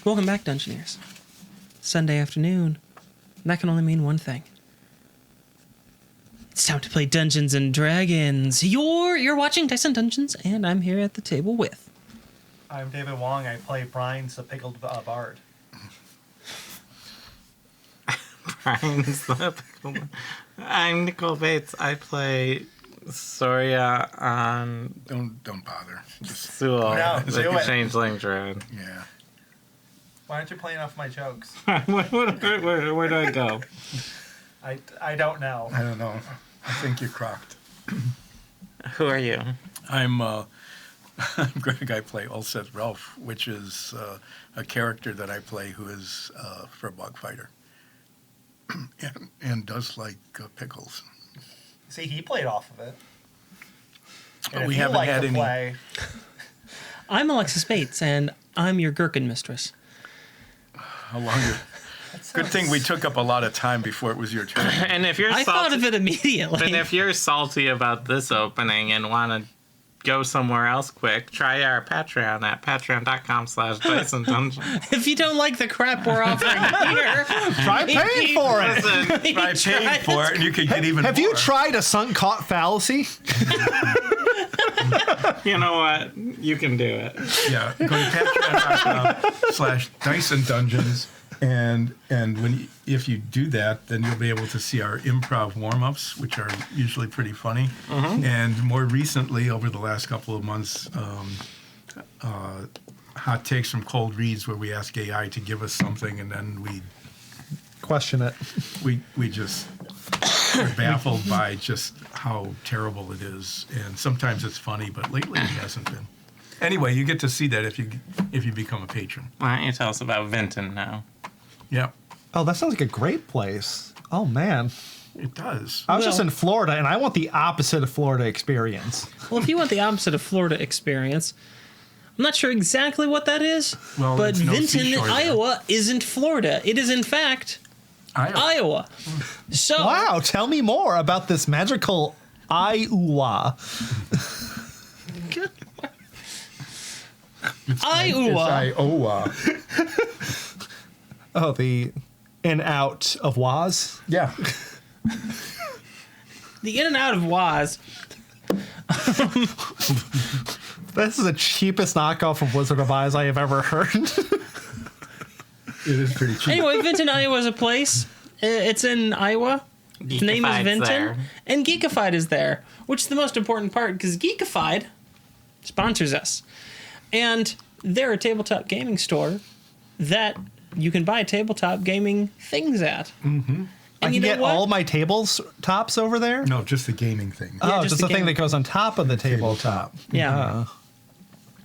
Welcome back, Dungeoneers. Sunday afternoon. And that can only mean one thing. It's time to play Dungeons and Dragons. You're watching Dice and Dungeons, and I'm here at the table with... I'm David Wong. I play Brian's the Pickled Bard. Brian's the Pickled. I'm Nicole Bates. I play Soria on... Don't bother. Just, Sewell, No, the do it. Changeling Druid. yeah. Why aren't you playing off my jokes? where do I go? I don't know. I don't know. I think you're crocked. Who are you? I'm Greg. I play Ulset Ralph, which is a character that I play who is for a bog fighter and does like pickles. See, he played off of it. But And we if you haven't like had to any. play, I'm Alexis Bates, and I'm your gherkin mistress. How long? Good thing we took up a lot of time before it was your turn. And if you're I thought of it immediately. And if you're salty about this opening and want to go somewhere else quick, try our Patreon at patreon.com/DiceandDungeons. If you don't like the crap we're offering here, Try paying for it. Listen, By paying for it, and you can get even Have more. you tried a sunk cost fallacy? you know what? You can do it. Yeah, go to patreon.com/DiceandDungeons, and if you do that, then you'll be able to see our improv warm-ups, which are usually pretty funny. And more recently, over the last couple of months, hot takes from cold reads, where we ask AI to give us something, and then Question it. we just are baffled by just how terrible it is. And sometimes it's funny, but lately it hasn't been. Anyway, you get to see that if you become a patron. Why don't you tell us about Vinton now? Yeah, Oh, that sounds like a great place. Oh, man. it does. I was just Well- in Florida, and I want the opposite of Florida experience. well, if you want the opposite of Florida experience, I'm not sure exactly what that is, Well, but it's no Vinton, seashore there. Iowa, isn't Florida. It is, in fact, Iowa. So, Wow, tell me more about this magical Iowa. Iowa. Iowa. Oh, the in out of Waz. Yeah. The in and out of Waz. This is the cheapest knockoff of Wizard of Oz I have ever heard. It is pretty cheap. Anyway, Vinton, Iowa is a place. It's in Iowa. The name is Geekified's Vinton. there. And Geekified is there, which is the most important part because Geekified sponsors us. And they're a tabletop gaming store that you can buy tabletop gaming things at. Mm-hmm. I And can you know get what? all my tables tops over there? No, just the gaming thing. Yeah, Oh, just just the the thing game- that goes on top of the tabletop. Yeah.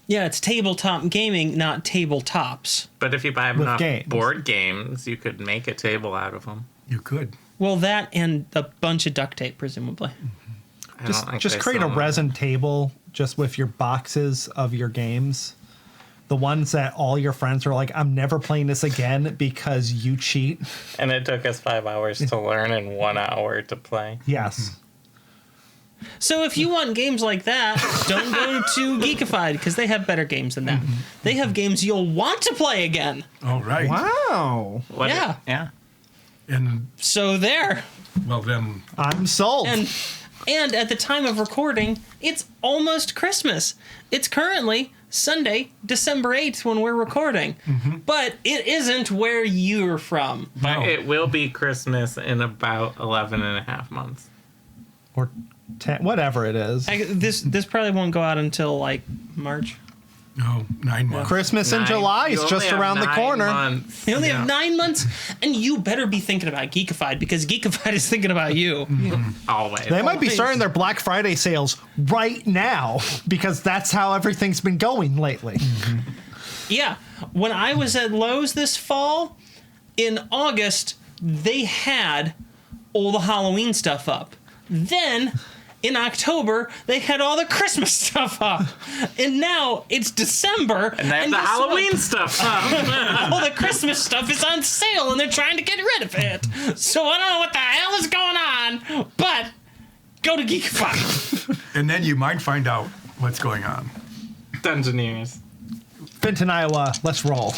Yeah, it's tabletop gaming, not tabletops. But if you buy With enough games. board games, you could make a table out of them. You could. Well, that and a bunch of duct tape, presumably. I don't think Just they create a sell them. resin table just with your boxes of your games. The ones that all your friends are like, I'm never playing this again because you cheat. And it took us 5 hours to learn and 1 hour to play. Yes. So if you want games like that, don't go to Geekified because they have better games than that. They have games you'll want to play again. All right. Wow. What Yeah. Yeah. And, So there. well, then, I'm sold. And at the time of recording, it's almost Christmas. It's currently Sunday, December 8th when we're recording. But it isn't where you're from. But No. it will be Christmas in about 11 and a half months. or 10, whatever it is. This probably won't go out until like March. no, 9 months. Christmas in July You is only just have around the 9 corner. months. You only Yeah. have 9 months, and you better be thinking about Geekified because Geekified is thinking about you. Always. They might be Always. starting their Black Friday sales right now because that's how everything's been going lately. Yeah. When I was at Lowe's this fall, in August, they had all the Halloween stuff up. Then, in October, they had all the Christmas stuff up. And now it's December. And they have the guess what? Halloween stuff up. All the Christmas stuff is on sale and they're trying to get rid of it. So I don't know what the hell is going on, but go to Geekified. And then you might find out what's going on. Dungeoneers. Vinton, Iowa, let's roll.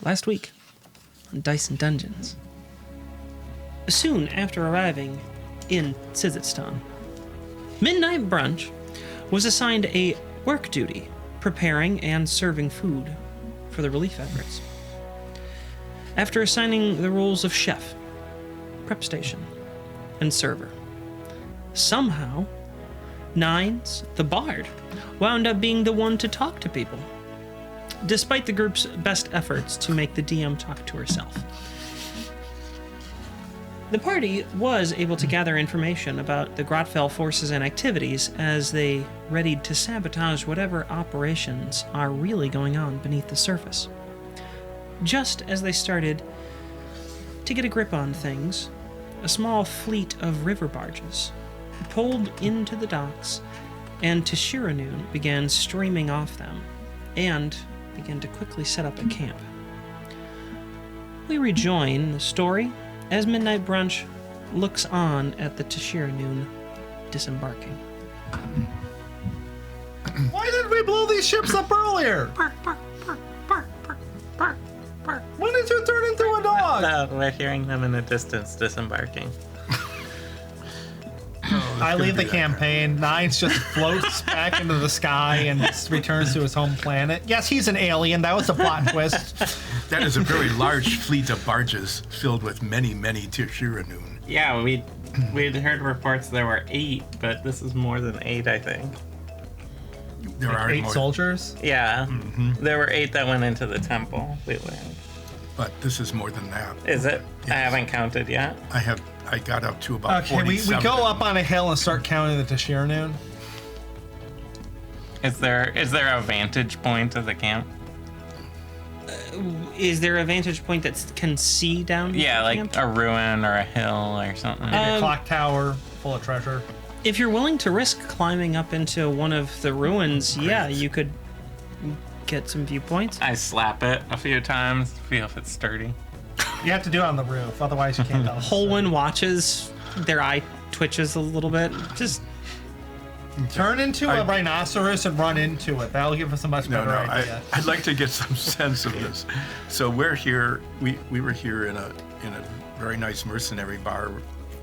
last week on Dice and Dungeons. Soon after arriving in Tzizitztan, Midnight Brunch was assigned a work duty preparing and serving food for the relief efforts. After assigning the roles of chef, prep station, and server, somehow, Nines, the bard, wound up being the one to talk to people, despite the group's best efforts to make the DM talk to herself. The party was able to gather information about the Grotfell forces and activities as they readied to sabotage whatever operations are really going on beneath the surface. Just as they started to get a grip on things, a small fleet of river barges pulled into the docks, and Tashir'anun began streaming off them and began to quickly set up a camp. We rejoin the story as Midnight Brunch looks on at the Tashir'anun disembarking. Why did we blow these ships up earlier? When did you turn into a dog? We're hearing them in the distance disembarking. I leave the campaign. Nines just floats back into the sky and just returns to his home planet. Yes, he's an alien. That was a plot twist. That is a very large fleet of barges filled with many, many Tashir'anun. Yeah, we'd heard reports there were 8, but this is more than 8, I think. There are 8 more, soldiers. Yeah, there were 8 that went into the temple. We learned. but this is more than that. Is it? Yes. I haven't counted yet. I got up to about Okay, we 47. go up on a hill and start counting the Tashir'anun. Is there a vantage point of the camp? Is there a vantage point that can see down? Yeah, the like camp? a ruin or a hill or something. A clock tower full of treasure. If you're willing to risk climbing up into one of the ruins, yeah, you could get some viewpoints. I slap it a few times, feel if it's sturdy. You have to do it on the roof, otherwise you can't tell. Holwyn watches, their eye twitches a little bit. Just Turn into a rhinoceros and run into it. That'll give us a much better idea. I'd like to get some sense of this. So we're here. We were here in a very nice mercenary bar.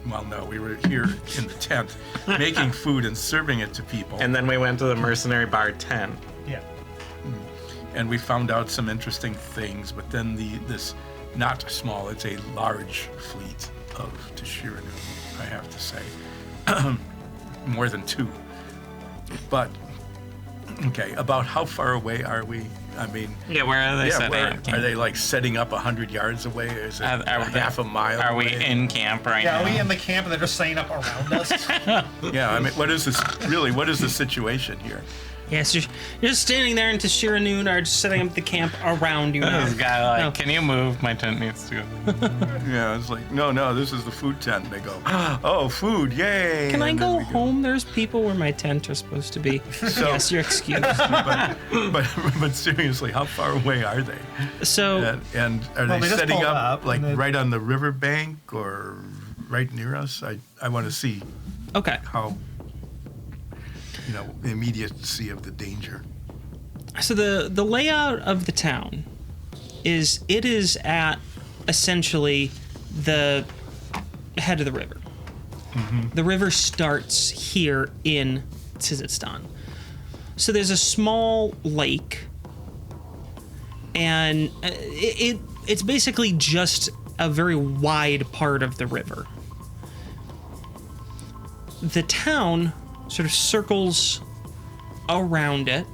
Well, no, we were here in the tent, making food and serving it to people. And then we went to the mercenary bar 10. Yeah. And we found out some interesting things. But then this not small, it's a large fleet of Tashir'anun, I have to say, more than 2. But okay, about how far away are we? I mean, Yeah, where are they setting up? are they like setting up 100 yards away? Or is it Are half a mile? Are we away? in camp right Yeah, now? are we in the camp and they're just setting up around us? Yeah, I mean, what is this really? What is the situation here? yes, you're just standing there, and Tashir'anun are just setting up the camp around you. now. This guy No. can you move? My tent needs to. Yeah, it's like, no, this is the food tent. And they go, oh, food, yay! Can I And go then we home? There's people where my tent are supposed to be. So- Yes, you're excused. But seriously, how far away are they? So And are Well, they they just setting pulled up up like and then- right on the riverbank or right near us? I want to see okay. how, the immediacy of the danger. So the layout of the town is at essentially the head of the river. The river starts here in Tzizitztan. So there's a small lake, and it's basically just a very wide part of the river. The town sort of circles around it.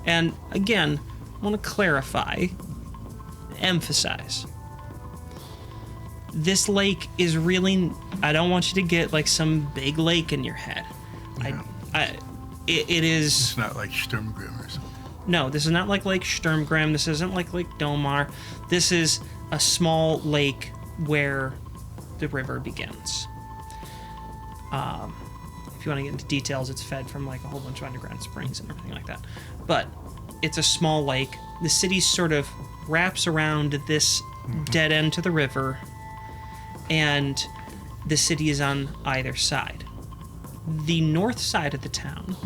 And again, I want to clarify, emphasize. This lake is really, I don't want you to get like some big lake in your head. It is, It's not like Sturmgrim or something. no, this is not like Lake Sturmgrim. This isn't like Lake Domar. This is a small lake where the river begins. If you want to get into details, it's fed from like a whole bunch of underground springs and everything like that. But it's a small lake. The city sort of wraps around this dead end to the river, and the city is on either side. The north side of the town,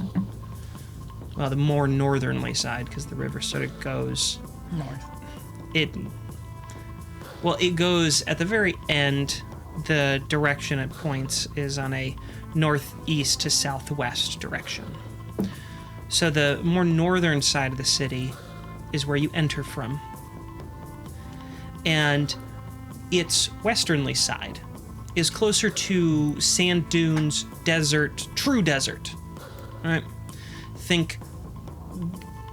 well, the more northernly side, because the river sort of goes it goes at the very end. The direction it points is on a northeast to southwest direction. So the more northern side of the city is where you enter from. And its westernly side is closer to sand dunes, desert, true desert. Right? Think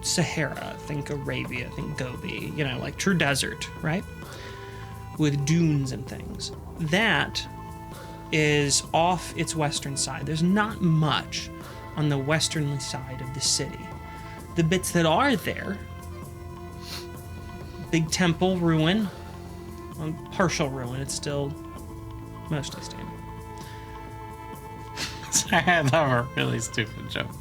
Sahara, think Arabia, think Gobi, like true desert, right? With dunes and things. That is off its western side. There's not much on the westernly side of the city. The bits that are there, big temple ruin, partial ruin, it's still mostly standing. Sorry, I thought of a really stupid joke.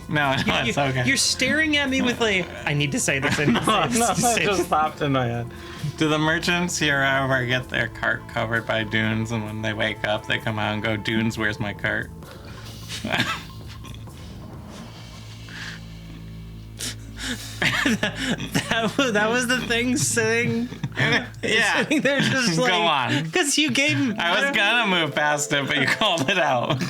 No, it's okay. You're staring at me with I need to say this. I need to say It this. just popped in my head. Do the merchants here ever get their cart covered by dunes, and when they wake up, they come out and go, "Dunes, where's my cart?" that was the thing sitting. Yeah. Sitting there just Go on. Because you gave. I was gonna move past it, but you called it out.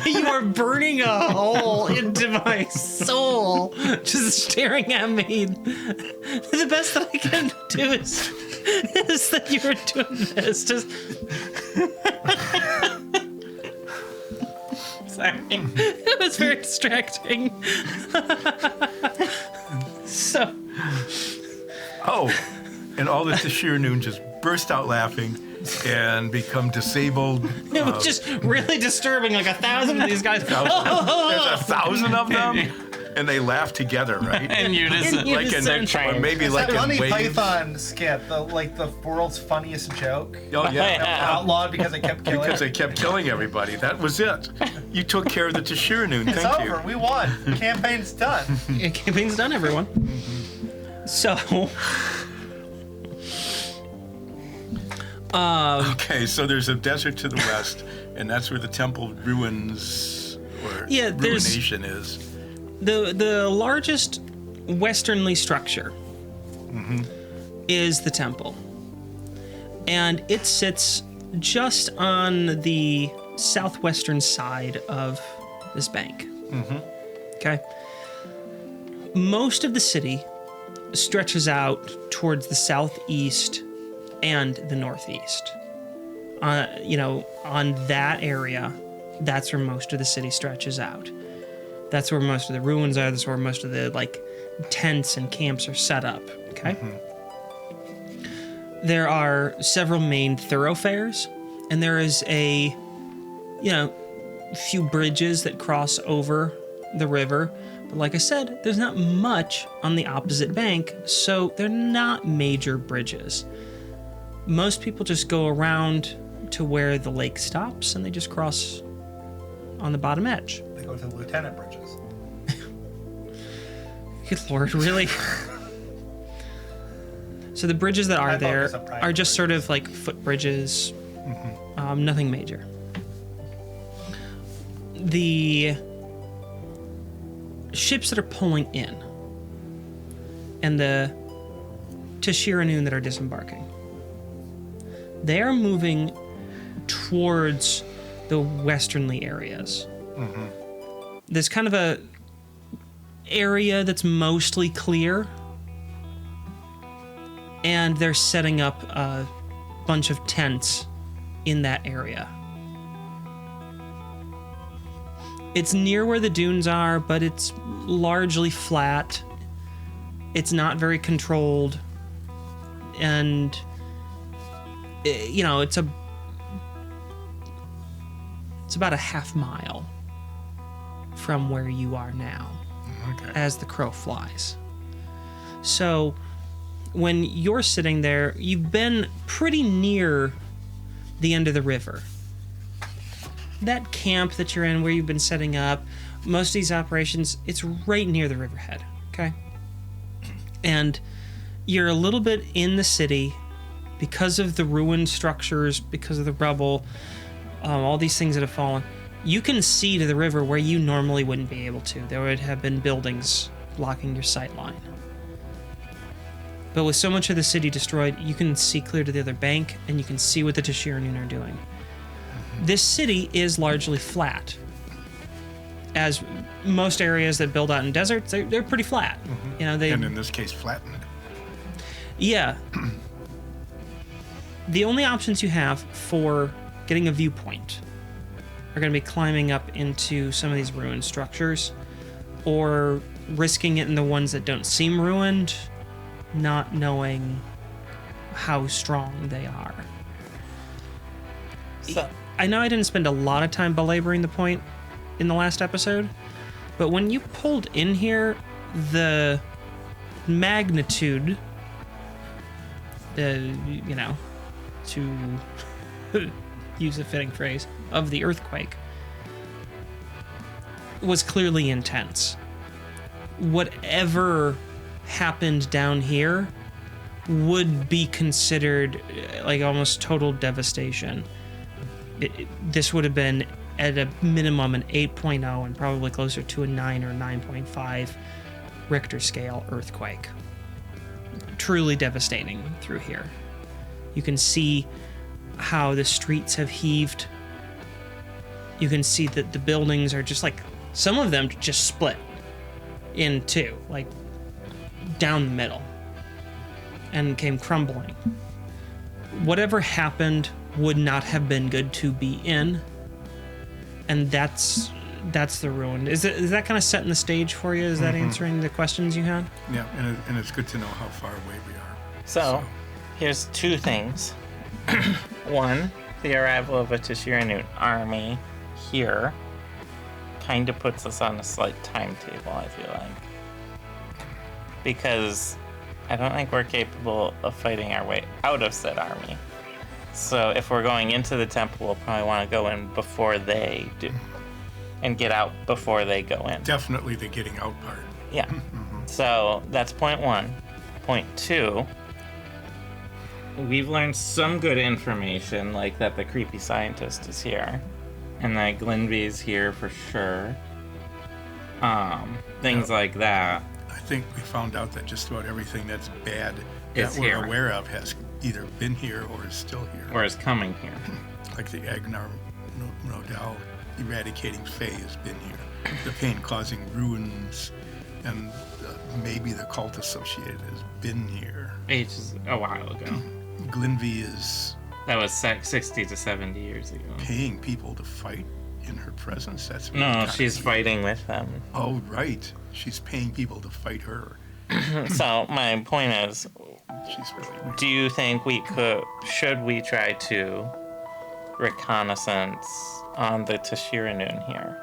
You are burning a hole into my soul, just staring at me. The best that I can do is that you were doing this. Just. Sorry. It was very distracting. So. Oh, and all the Tashir'anun just burst out laughing and become disabled. It was just really disturbing, 1,000 of these guys. There's 1,000 of them, and they laugh together, right? And you just In unison. Or maybe It's like that in Monty waves. Python skit, the world's funniest joke. Oh yeah, Outlawed because it kept killing. because they kept killing everybody. That was it. You took care of the Tashir'anun. It's Thank over. you. We won. The campaign's done. Campaign's done, everyone. So. Okay, so there's a desert to the west, and that's where the temple ruins or ruination is. The largest westernly structure is the temple. And it sits just on the southwestern side of this bank. Okay? Most of the city stretches out towards the southeast and the northeast. On that area, that's where most of the city stretches out. That's where most of the ruins are. That's where most of the tents and camps are set up. Okay. There are several main thoroughfares, and there is a few bridges that cross over the river. But like I said, there's not much on the opposite bank, so they're not major bridges. Most people just go around to where the lake stops, and they just cross on the bottom edge. They go to the lieutenant bridges. Good Lord, really? So the bridges that are I there focus on private are just sort of foot bridges, nothing major. The ships that are pulling in and the Tashir'anun that are disembarking, they are moving towards the westernly areas. There's kind of a area that's mostly clear, and they're setting up a bunch of tents in that area. It's near where the dunes are, but it's largely flat. It's not very controlled, and it's about a half mile from where you are now. Okay. As the crow flies. So when you're sitting there, you've been pretty near the end of the river. That camp that you're in where you've been setting up, most of these operations, it's right near the riverhead, okay? And you're a little bit in the city because of the ruined structures, because of the rubble, all these things that have fallen. You can see to the river where you normally wouldn't be able to. There would have been buildings blocking your sight line. But with so much of the city destroyed, you can see clear to the other bank, and you can see what the Tashir'anun are doing. This city is largely flat. As most areas that build out in deserts, they're pretty flat. You know, And in this case, flattened. Yeah. The only options you have for getting a viewpoint are going to be climbing up into some of these ruined structures, or risking it in the ones that don't seem ruined, not knowing how strong they are. So, I know I didn't spend a lot of time belaboring the point in the last episode, but when you pulled in here, the magnitude, you know, to use a fitting phrase, of the earthquake was clearly intense. Whatever happened down here would be considered like almost total devastation. This would have been at a minimum an 8.0 and probably closer to a 9 or 9.5 Richter scale earthquake. Truly devastating through here. You can see how the streets have heaved. You can see that the buildings are just like, some of them just split in two, like down the middle, and came crumbling. Whatever happened would not have been good to be in, and that's the ruin. Is that kind of setting the stage for you? Is that answering the questions you had? Yeah, and it's good to know how far away we are. So, here's two things. One, the arrival of a Tashir'anun army here kind of puts us on a slight timetable, I feel like. Because I don't think we're capable of fighting our way out of said army. So if we're going into the temple, we'll probably want to go in before they do. And get out before they go in. Definitely the getting out part. Yeah. So that's point one. Point two, we've learned some good information, like that the creepy scientist is here, and that Glinby is here for sure. Things like that. I think we found out that just about everything that's bad Is that we're here. aware of has either been here or is still here. Or is coming here. Like the Agnar Nodal eradicating Fae has been here. The pain causing ruins and maybe the cult associated has been here. Ages a while ago. Glinby is That was 60 to 70 years ago. paying people to fight in her presence. That's No, kinda she's neat. fighting with them. Oh, right. She's paying people to fight her. So my point is, She's really weird. do you think should we try to reconnaissance on the Tashir'anun here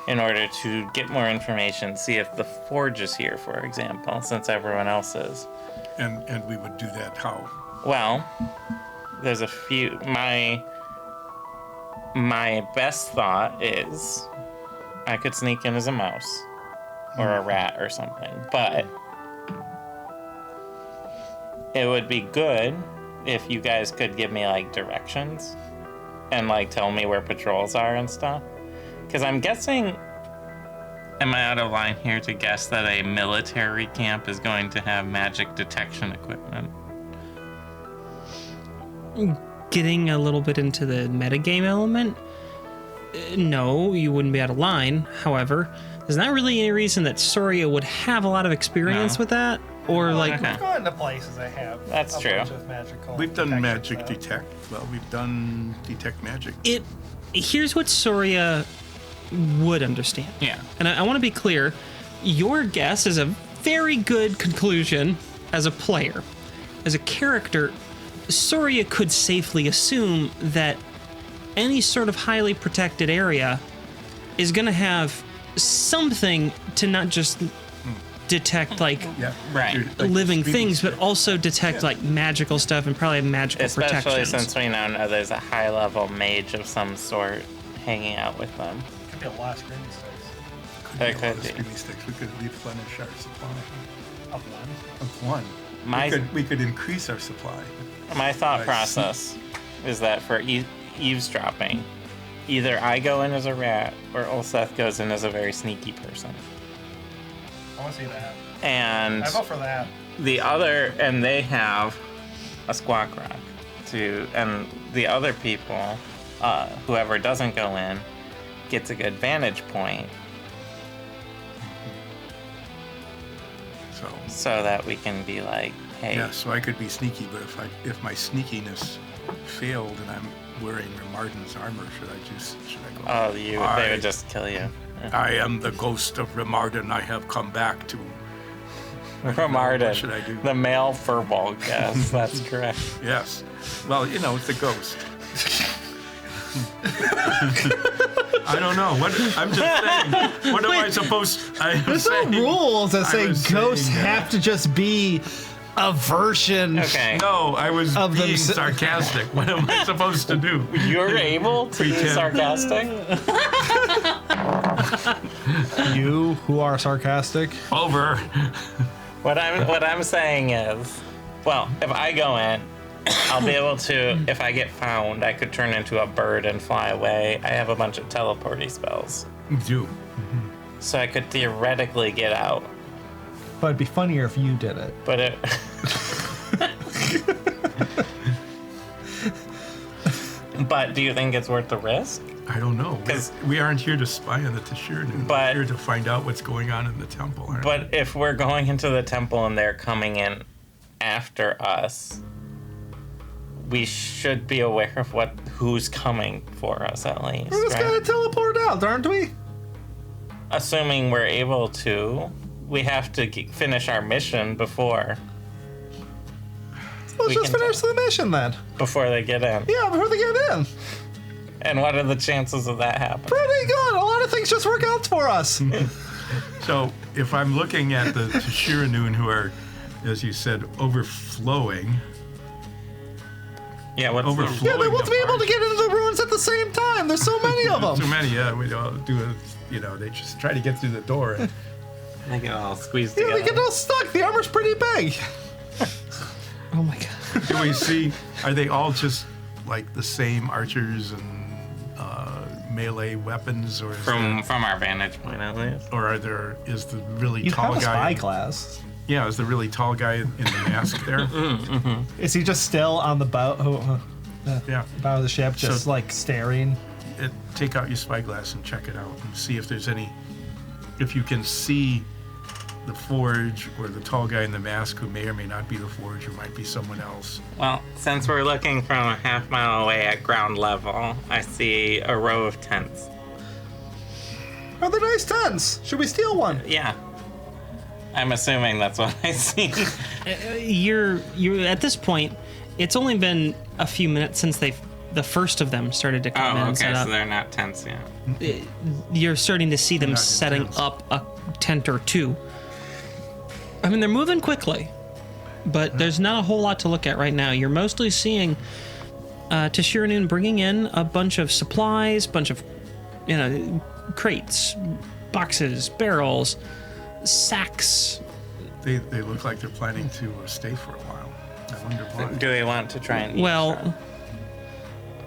in order to get more information, see if the Forge is here, for example, since everyone else is? And we would do that how? Well, there's a few. My best thought is I could sneak in as a mouse or a rat or something, but it would be good if you guys could give me like directions and like tell me where patrols are and stuff. Because I'm guessing, am I out of line here to guess that a military camp is going to have magic detection equipment? Getting a little bit into the metagame element, no, you wouldn't be out of line. However, there's not really any reason that Soria would have a lot of experience No. with that, or like, Okay. We've gone to places that have That's a true. bunch of magical We've done detection magic stuff. detect. Well, we've done detect magic. here's what Soria would understand. Yeah. And I want to be clear, your guess is a very good conclusion as a player. As a character, Soria could safely assume that any sort of highly protected area is going to have something to not just detect like Yeah, Right. like living the things, but stick. also detect Yeah. like magical stuff and probably have magical Especially protections. since we now know there's a high-level mage of some sort hanging out with them. Could be a lot of screaming sticks. Could That be a lot could of be. screaming sticks. We could replenish our supply Of one. of one. My We could increase our supply. my thought I process is that for eavesdropping, either I go in as a rat or Ulseth goes in as a very sneaky person. I want to see that. And I vote for that. and they have a squawk rock and the other people, whoever doesn't go in, gets a good vantage point. So that we can be like, hey. Yeah, so I could be sneaky, but if my sneakiness failed and I'm wearing Remarden's armor, should I go? Oh, they would just kill you. I am the ghost of Remarden. I have come back to. Remarden. What should I do? The male furball. Yes, that's correct. Yes. Well, it's a ghost. I don't know. I'm just saying. What am I supposed? There's no rules that say ghosts have to just be a version. Okay. No, I was being sarcastic. What am I supposed to do? You're able to be sarcastic? You who are sarcastic? Over. What I'm saying is, well, if I go in, I'll be able to, if I get found, I could turn into a bird and fly away. I have a bunch of teleporty spells. You do. So I could theoretically get out. But it'd be funnier if you did it. But it... But do you think it's worth the risk? I don't know. Because we aren't here to spy on the Tashir'anun. We're here to find out what's going on in the temple. But if we're going into the temple and they're coming in after us, we should be aware of who's coming for us at least. We're just gonna teleport out, aren't we? Assuming we're able to, we have to finish our mission before. Let's just finish the mission then. Before they get in. Yeah, before they get in. And what are the chances of that happening? Pretty good. A lot of things just work out for us. So if I'm looking at the Tashir'anun who are, as you said, overflowing. Yeah, what's overflowing? Yeah, they want to be able to get into the ruins at the same time. There's so many of them. Too many, yeah. We all do it. They just try to get through the door. And they get all squeezed yeah, together. they get all stuck. The armor's pretty big. Oh my god. Do we see? Are they all just like the same archers and melee weapons, or from our vantage point at least? Or is the really You tall have a guy? spyglass. Yeah, is the really tall guy in the mask there? Is he just still on the boat? Yeah. Bow of the ship, just like staring. Take out your spyglass and check it out and see if there's if you can see the forge or the tall guy in the mask who may or may not be the forge or might be someone else. Well, since we're looking from a half mile away at ground level, I see a row of tents. Oh, they're nice tents. Should we steal one? Yeah. I'm assuming that's what I see. You're at this point, it's only been a few minutes since the first of them started to come in and set up. So they're not tents yet. You're starting to see them setting up a tent or two. I mean, they're moving quickly, but there's not a whole lot to look at right now. You're mostly seeing Tashir'anun bringing in a bunch of supplies, bunch of, crates, boxes, barrels, sacks. They look like they're planning to stay for a while. I wonder why. Do they want to try and eat? Well,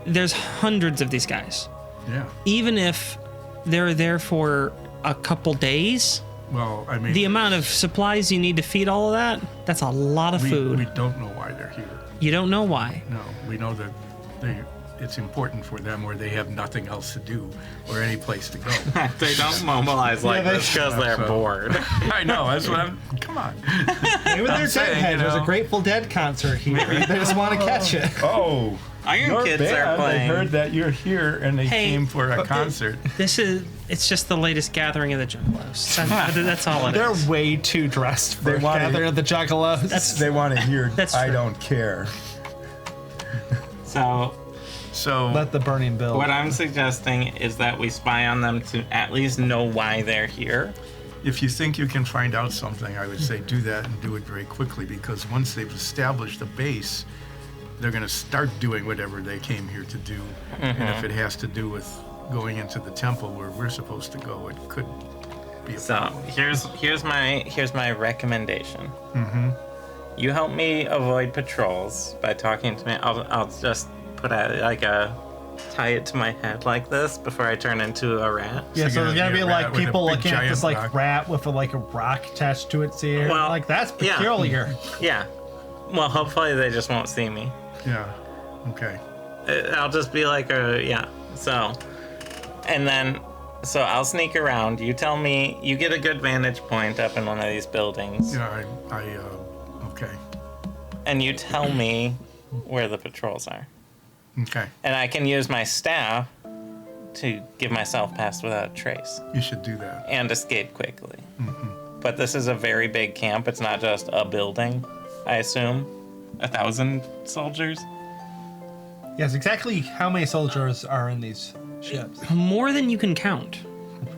there's hundreds of these guys. Yeah. Even if they're there for a couple days, well, I mean, the amount of supplies you need to feed all of that's a lot of food. We don't know why they're here. You don't know why. No, we know that it's important for them, or they have nothing else to do or any place to go. They don't mobilize like this because they're bored. I know. That's what I'm. Come on. Maybe they're deadheads. There's a Grateful Dead concert here. They just want to catch it. Oh. Iron Kids are playing. They heard that you're here and they came for a concert. It's just the latest gathering of the Juggalos. That's all it They're is. way too dressed for gathering of the Juggalos. They want to hear, I true. don't care. So let the burning build. What I'm suggesting is that we spy on them to at least know why they're here. If you think you can find out something, I would say do that and do it very quickly, because once they've established a base, they're going to start doing whatever they came here to do. And if it has to do with going into the temple where we're supposed to go, it could be a problem. Here's my recommendation. You help me avoid patrols by talking to me. I'll just put out like a tie it to my head like this before I turn into a rat. Yeah, so there's gonna be a like rat with a people big looking at this giant like rock. rat with like a rock attached to its ear. Well, Like that's yeah. peculiar. Yeah. Well, hopefully they just won't see me. Yeah. Okay. I'll just be like so, and then, so I'll sneak around. You tell me, you get a good vantage point up in one of these buildings, Yeah. Okay. and you tell me where the patrols are. Okay. And I can use my staff to give myself past without a trace You should do that. and escape quickly. But this is a very big camp. It's not just a building, I assume. 1,000 soldiers? Yes, exactly how many soldiers are in these ships? More than you can count.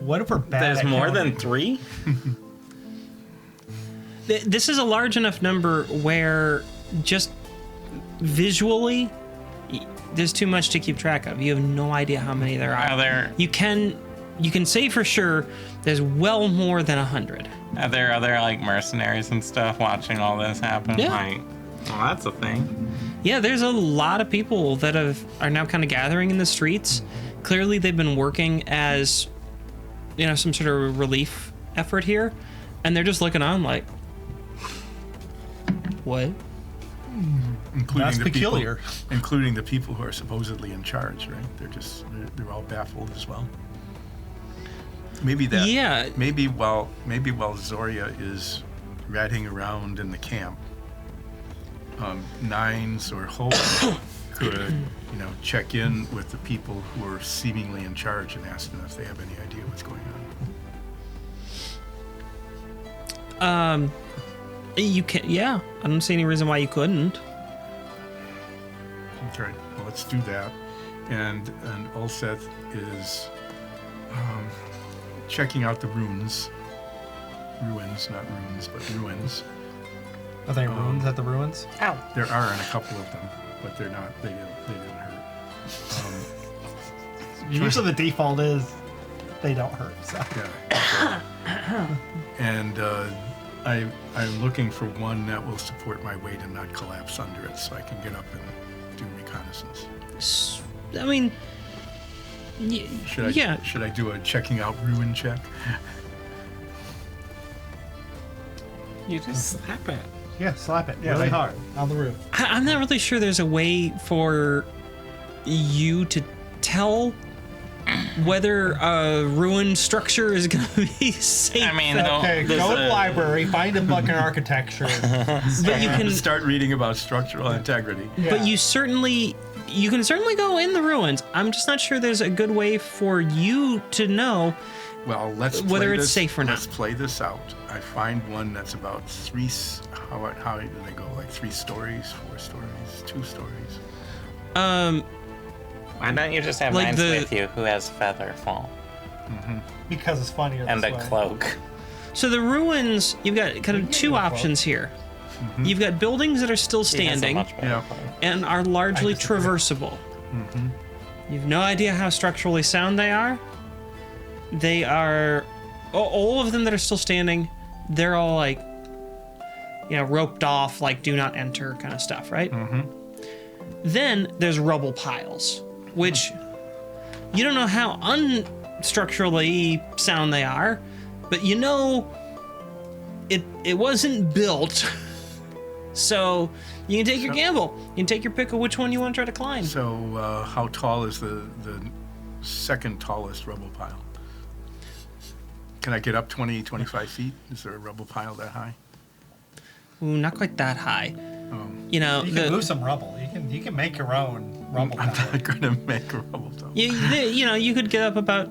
What if we're bad There's at more counting? than 3? This is a large enough number where just visually, there's too much to keep track of. You have no idea how many there are. You can say for sure there's well more than 100. Are there other like mercenaries and stuff watching all this happen? Yeah. Like, well, that's a thing. Yeah, there's a lot of people that are now kind of gathering in the streets. Clearly, they've been working as, some sort of relief effort here, and they're just looking on like, what? Including That's the peculiar. People, including the people who are supposedly in charge, right? They're all baffled as well. Maybe that. Yeah. Maybe while Zoria is ratting around in the camp, Nines or Hope could, check in with the people who are seemingly in charge and ask them if they have any idea what's going on. You can, yeah. I don't see any reason why you couldn't. Okay, well, let's do that. And Ulseth is checking out the ruins. Ruins, not runes, but ruins. Are there ruins at the ruins? Ow. There are in a couple of them, but they're not. They didn't hurt. Usually the default is they don't hurt. So. Yeah. And I'm looking for one that will support my weight and not collapse under it, so I can get up and do reconnaissance. I mean, Should I do a checking out ruin check? You just slap it. Yeah, slap it Yeah, really I- hard on the roof. I'm not really sure there's a way for you to tell whether a ruined structure is going to be safe. I mean, Okay, there's go to the a- library, find a book in architecture. but you can, Start reading about structural integrity. but you can certainly go in the ruins. I'm just not sure there's a good way for you to know. Well, let's play Whether it's this- safe or not. Let's play this out. I find one that's about how do they go? Like 3 stories, 4 stories, 2 stories. Why don't you just have Like Nines the- with you who has feather fall Because it's funnier and this a way. cloak? So the ruins, you've got kind of 2 options here. You've got buildings that are still He has a standing much better Yeah. cloak. and are largely I disagree. traversable. You've no idea how structurally sound they are. They are all of them that are still standing. They're all like, roped off, like do not enter kind of stuff, right? Then there's rubble piles, which you don't know how unstructurally sound they are, but it wasn't built. So you can take your gamble. You can take your pick of which one you want to try to climb. So, how tall is the second tallest rubble pile? Can I get up 20, 25 feet? Is there a rubble pile that high? Ooh, not quite that high. You can move some rubble. You can make your own rubble I'm tower. not going to make a rubble pile. you could get up about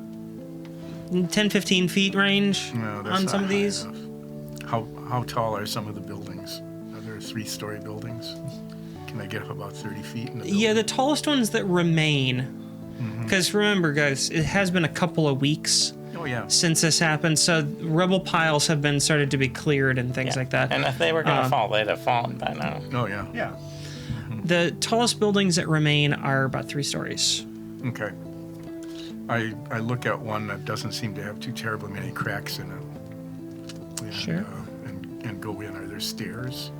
10, 15 feet range No, that's on not some of high these. enough. How tall are some of the buildings? Are there 3-story buildings? Can I get up about 30 feet in the building? Yeah, the tallest ones that remain. Because remember, guys, it has been a couple of weeks Oh, yeah. since this happened, so rubble piles have been started to be cleared and things Yeah. like that. And if they were gonna fall, they'd have fallen by now. Oh, yeah. Yeah. The tallest buildings that remain are about 3 stories. Okay. I look at one that doesn't seem to have too terribly many cracks in it. And, Sure. And go in. Are there stairs?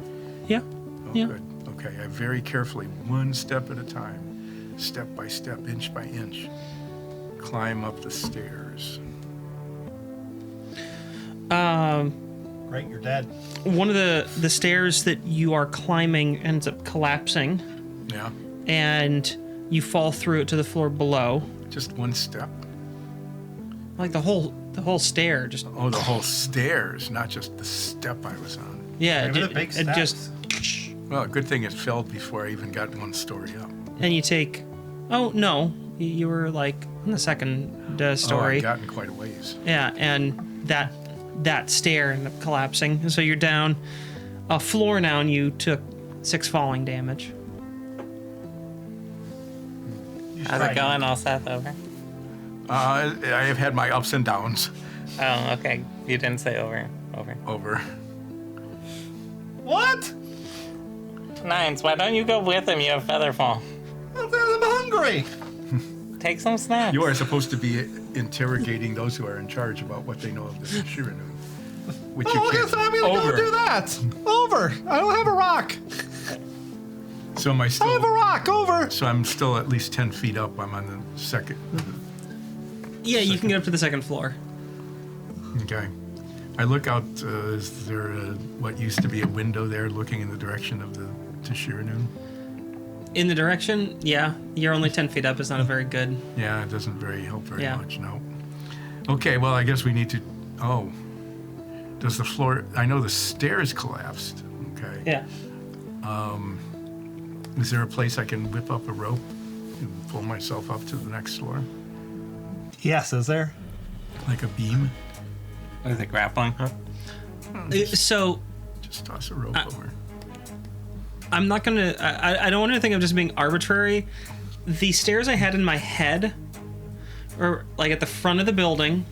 Yeah. Oh, Yeah. good. Okay. I very carefully, one step at a time, step by step, inch by inch, climb up the stairs. Great, you're dead. One of the stairs that you are climbing ends up collapsing, Yeah, and you fall through it to the floor below. just one step. Like the whole stair just. Oh, the whole stairs, not just the step I was on. Yeah, Maybe the big it just. Well, good thing it fell before I even got one story up. And you take. Oh no, you were like in the second story. Oh, I'd gotten quite a ways. Yeah, and that stair ended up collapsing. So you're down a floor now, and you took 6 falling damage. How's it going, all Seth? Over? I have had my ups and downs. Oh, okay. You didn't say over. Over. What? Nines, why don't you go with him? You have Featherfall. I'm hungry. Take some snacks. You are supposed to be interrogating those who are in charge about what they know of the Tashir'anun. Which you Oh, I can't. guess I'm gonna Over. go do that. Over. I don't have a rock. So am I still? I have a rock. Over. So I'm still at least 10 feet up. I'm on the second. Yeah, you can get up to the second floor. Okay. I look out. Is there what used to be a window there looking in the direction of the Tashir'anun? In the direction, yeah, you're only 10 feet up. It's not a very good. Yeah, it doesn't help very Yeah. much, no. Okay, well, I guess we need to. Oh. Does the floor. I know the stairs collapsed. Okay. Yeah. Is there a place I can whip up a rope and pull myself up to the next floor? Yes, is there? Like a beam? Is it grappling hook? So Just toss a rope over. I'm not gonna. I don't want to think I'm just being arbitrary. The stairs I had in my head, or like at the front of the building,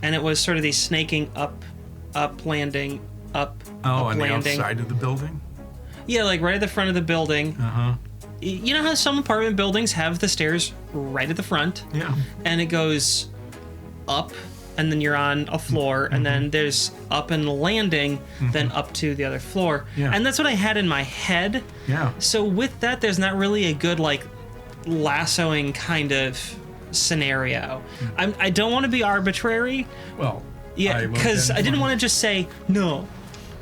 and it was sort of these snaking up landing, up On the landing. outside of the building? Yeah, like right at the front of the building. Uh-huh. You know how some apartment buildings have the stairs right at the front, Yeah. and it goes up, and then you're on a floor, and then there's up and landing, then up to the other floor. Yeah. And that's what I had in my head. Yeah. So with that, there's not really a good like lassoing kind of scenario. I don't want to be arbitrary. Well, Yeah, because I didn't want to just say no.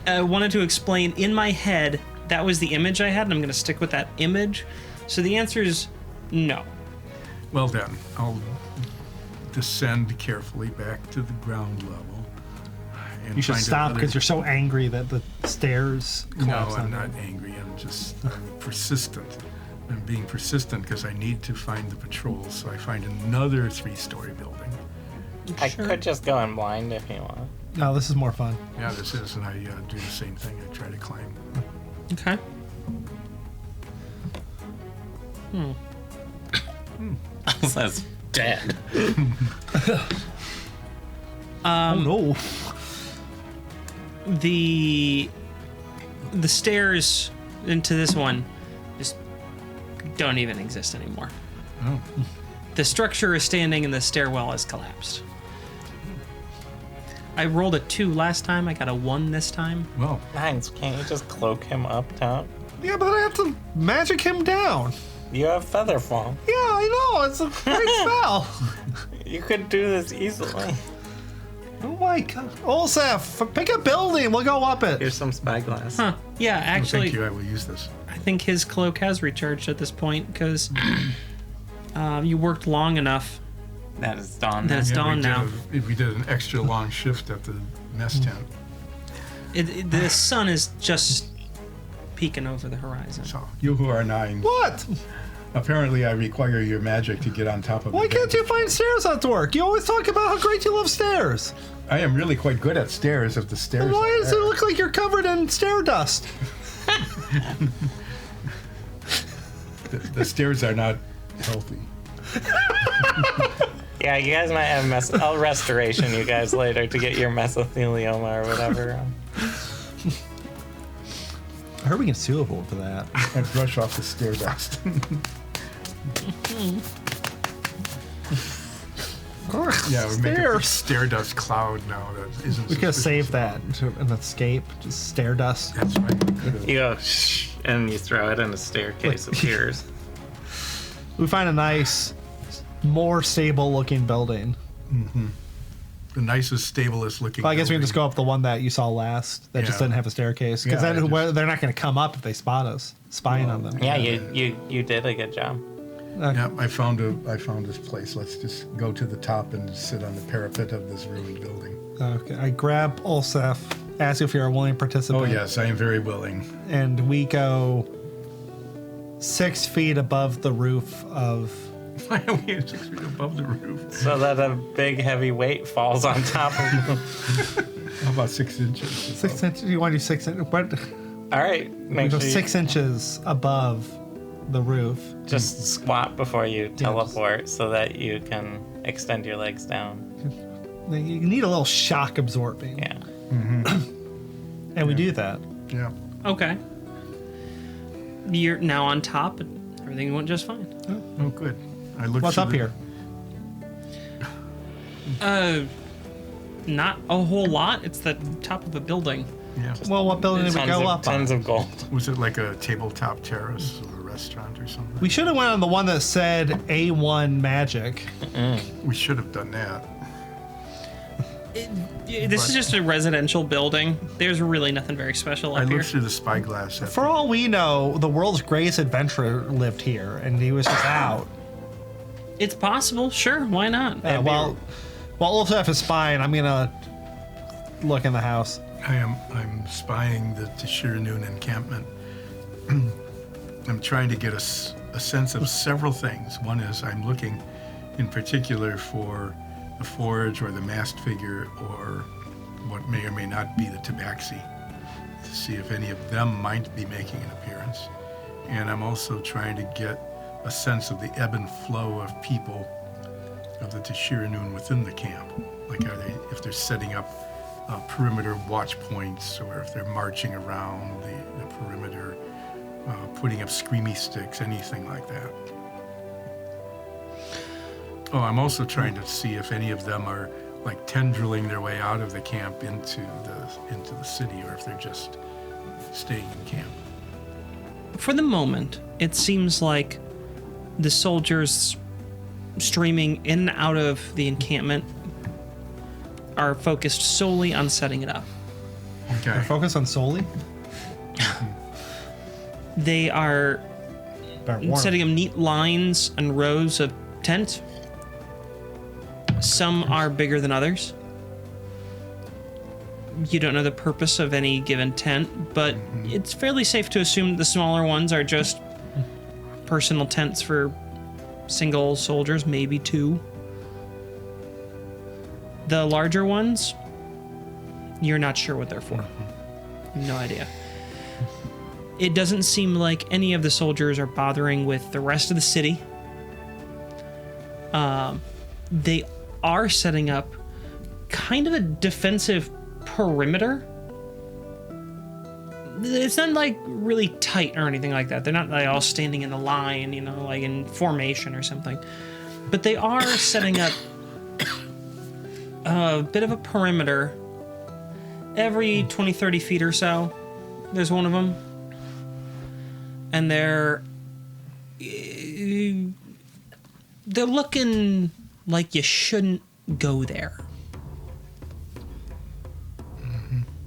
I wanted to explain in my head that was the image I had, and I'm going to stick with that image. So the answer is no. Well, then, I'll descend carefully back to the ground level. And You should find stop another- because you're so angry that the stairs No, collapse I'm on not you. angry. I'm persistent. I'm being persistent because I need to find the patrols. So I find another 3-story building. I could just go in blind if you want. No, this is more fun. Yeah, this is, and I do the same thing. I try to climb. Okay. That's dead. Oh no. The stairs into this one just don't even exist anymore. Oh, The structure is standing and the stairwell has collapsed. I rolled a 2 last time. I got a 1 this time. well, Nines, can't you just cloak him up top? Yeah, but I have to magic him down. You have Featherfall. Yeah, I know. It's a great spell. You could do this easily. Oh my god. Olsef, pick a building. We'll go up it. Here's some spyglass. Huh. Yeah, well, actually, thank you. I will use this. I think his cloak has recharged at this point because you worked long enough. That is dawn. That is now. dawn now. We did an extra long shift at the mess tent. The sun is just peeking over the horizon. So, you who are 9, What? apparently I require your magic to get on top of Why the can't you find stairs at work? You always talk about how great you love stairs. I am really quite good at stairs if the stairs And why are does it there. look like you're covered in stair dust? The stairs are not healthy. Yeah, you guys might have I'll restoration you guys later to get your mesothelioma or whatever. I heard we can sue a vote for that. I brush off the stair dust. Yeah, we're making a big Stairs. stair dust cloud now that isn't. We could have suspicious saved at all. that to an escape. Just stair dust. That's right. We could've. You go shh, and you throw it, and a staircase appears. We find a nice, more stable looking building. The nicest, stablest looking. Well, I guess we can just building. go up the one that you saw last that just Yeah. didn't have a staircase. Because Yeah, then they're not going to come up if they spot us, spying on them. Yeah, you did a good job. Yeah, I found this place. Let's just go to the top and sit on the parapet of this ruined building. Okay, I grab Olsef, ask you if you're a willing participant. Oh yes, I am very willing. And we go 6 feet above the roof of. Why are we 6 feet above the roof? So that a big heavy weight falls on top of them. How about 6 inches? 6 inches? You want to do 6 inches? What? All right, We make go sure you 6 inches above the roof. just squat before you teleport so that you can extend your legs down. You need a little shock absorbing. Yeah. And we do that. Yeah. Okay. You're now on top, and everything went just fine. Oh, good. I looked. What's through up the- here? Not a whole lot. It's the top of a building. Yeah. Well, what building did we go up on? Tons of gold. Was it like a tabletop terrace or a restaurant or something? We should have went on the one that said A1 Magic. We should have done that. This is just a residential building. There's really nothing very special I up here. looked through the spyglass. For all we know, the world's greatest adventurer lived here, and he was just out. It's possible, sure. Why not? While Olsef is spying, I'm gonna look in the house. I'm spying the Tashir'anun encampment. I'm trying to get a sense of several things. One is I'm looking in particular for the forge or the masked figure or what may or may not be the tabaxi to see if any of them might be making an appearance. And I'm also trying to get a sense of the ebb and flow of people of the Tashir'anun within the camp. Like if they're setting up perimeter watch points or if they're marching around the perimeter, putting up screamy sticks, anything like that. Oh, I'm also trying to see if any of them are like tendriling their way out of the camp into the city, or if they're just staying in camp. For the moment, it seems like the soldiers streaming in and out of the encampment are focused solely on setting it up. Okay. Focus on solely. They are setting up neat lines and rows of tents. Some are bigger than others. You don't know the purpose of any given tent, but it's fairly safe to assume the smaller ones are just personal tents for single soldiers, maybe 2. The larger ones, you're not sure what they're for. No idea. It doesn't seem like any of the soldiers are bothering with the rest of the city. They are setting up kind of a defensive perimeter. It's not like really tight or anything like that. They're not like all standing in a line, like in formation or something. But they are setting up a bit of a perimeter. Every 20, 30 feet or so, there's one of them. And they're looking like you shouldn't go there.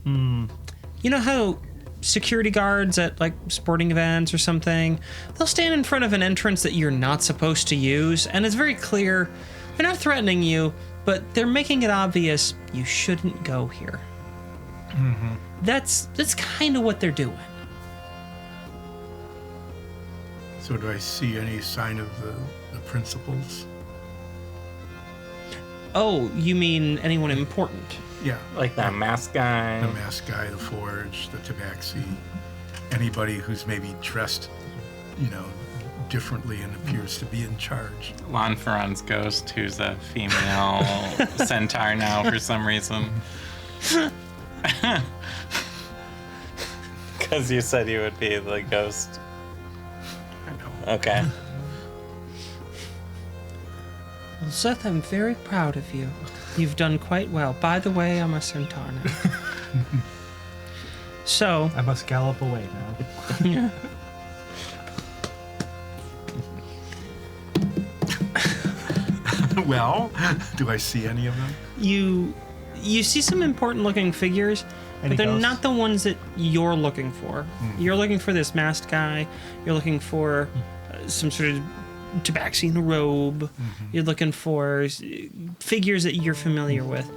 You know how security guards at like sporting events or something, they'll stand in front of an entrance that you're not supposed to use, and it's very clear they're not threatening you, but they're making it obvious you shouldn't go here. That's kind of what they're doing. So do I see any sign of the principals? Oh, you mean anyone important? Yeah. Like that mask guy. The masked guy, the forge, the tabaxi, anybody who's maybe dressed, differently and appears to be in charge. Lanferon's ghost, who's a female centaur now for some reason. Because you said you would be the ghost. I know. Okay. Well, Seth, I'm very proud of you. You've done quite well. By the way, I'm a centaur now. So, I must gallop away now. Well, do I see any of them? You see some important looking figures, Any but they're ghosts? not the ones that you're looking for. You're looking for this masked guy. You're looking for some sort of tabaxi in a robe. You're looking for figures that you're familiar with.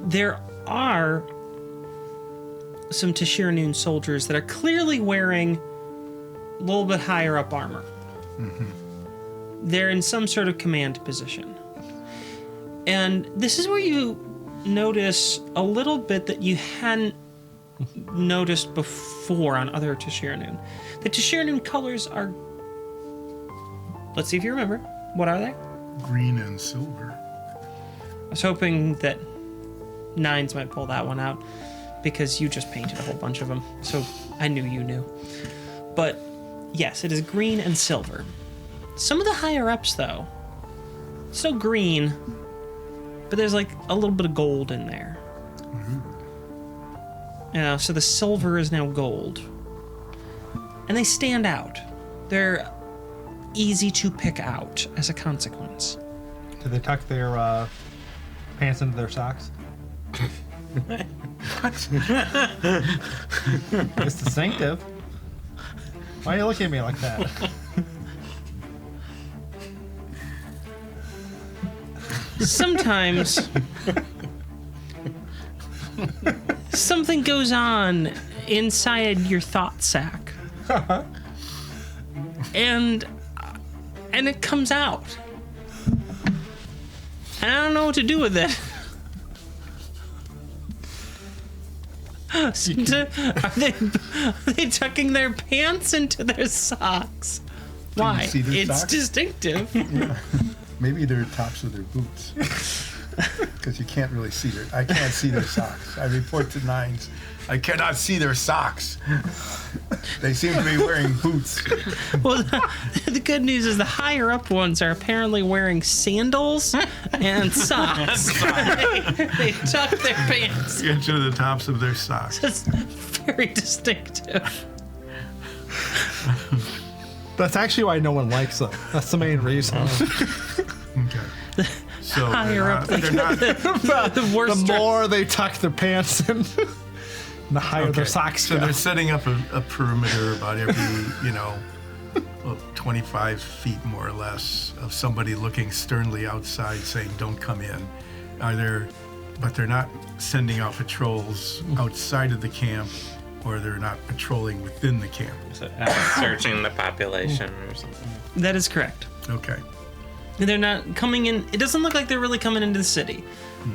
There are some Tashir'anun soldiers that are clearly wearing a little bit higher up armor. They're in some sort of command position. And this is where you notice a little bit that you hadn't noticed before on other Tashir'anun. The Tashir'anun colors are... Let's see if you remember. What are they? Green and silver. I was hoping that Nines might pull that one out because you just painted a whole bunch of them. So I knew you knew. But yes, it is green and silver. Some of the higher ups, though, still green, but there's like a little bit of gold in there. Yeah, so the silver is now gold. And they stand out. They're easy to pick out as a consequence. Do they tuck their pants into their socks? It's distinctive. Why are you looking at me like that? Sometimes something goes on inside your thought sack. And it comes out. And I don't know what to do with it. Are they tucking their pants into their socks? Why? see their It's socks? distinctive. Maybe they're tops of their boots. Because you can't really see I can't see their socks. I report to Nines. I cannot see their socks. They seem to be wearing boots. Well, the good news is the higher up ones are apparently wearing sandals and socks. They tuck their pants. Into the tops of their socks. That's very distinctive. That's actually why no one likes them. That's the main reason. Okay. So Higher up they're not, The worst. The more they tuck their pants in, the higher okay. their socks So go. they're setting up a perimeter about every, 25 feet more or less of somebody looking sternly outside saying, don't come in. But they're not sending out patrols outside of the camp, or they're not patrolling within the camp. So, searching the population or something. That is correct. Okay. They're not coming in. It doesn't look like they're really coming into the city.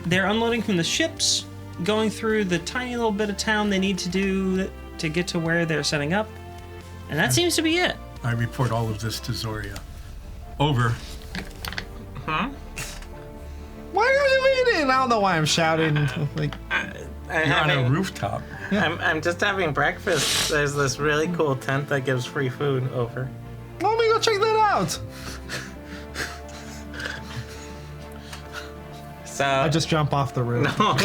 They're unloading from the ships, going through the tiny little bit of town they need to do to get to where they're setting up. And that seems to be it. I report all of this to Zoria. Over. Why are you eating? I don't know why I'm shouting. Like, You're on a rooftop. I'm just having breakfast. There's this really cool tent that gives free food over. let me go check that out. So I just jump off the roof. no.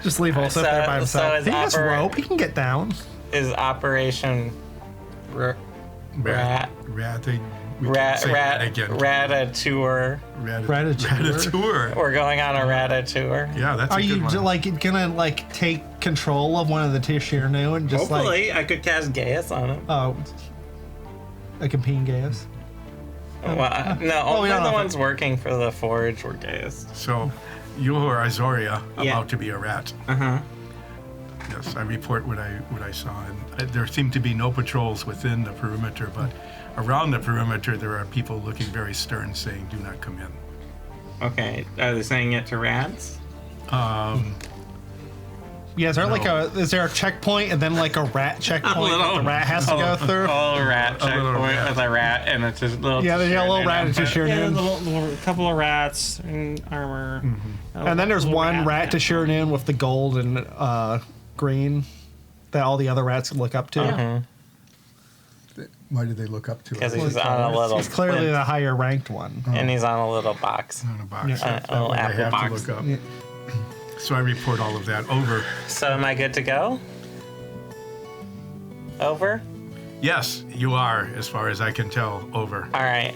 Just leave Olsef there by So himself. is He has Oper- rope. He can get down. Is Operation Rat Ratatouille? Ratatouille. We're going on a Ratatouille. Yeah, that's Are a good you one. like gonna take control of one of the Tashir'anun and just Hopefully, I could cast Gaius on him. like impede Gaius? Well, no, we only don't the know. ones working for the Forge were Gaius. So, you are Azoria, Yeah. about to be a rat. Yes, I report what I saw, and there seem to be no patrols within the perimeter, but around the perimeter there are people looking very stern, saying, "Do not come in." Okay, are they saying it to rats? Yeah, is there a checkpoint and then like a rat checkpoint that the rat has to go through? A rat A little checkpoint rat. with a rat and it's just little. Yeah, there's a little Tashir'anun rat and outfit. Yeah, Tashir'anun. a couple of rats in armor. And then there's one rat Tashir'anun with the gold and green that all the other rats look up to. Why do they look up to Because us? he's on a little. He's clearly plinth, the higher ranked one. and he's on a little box. On a box. Yeah. That's A little what I apple have box. to look up. So I report all of that over. So am I good to go? Over? Yes, you are, as far as I can tell. Over. All right.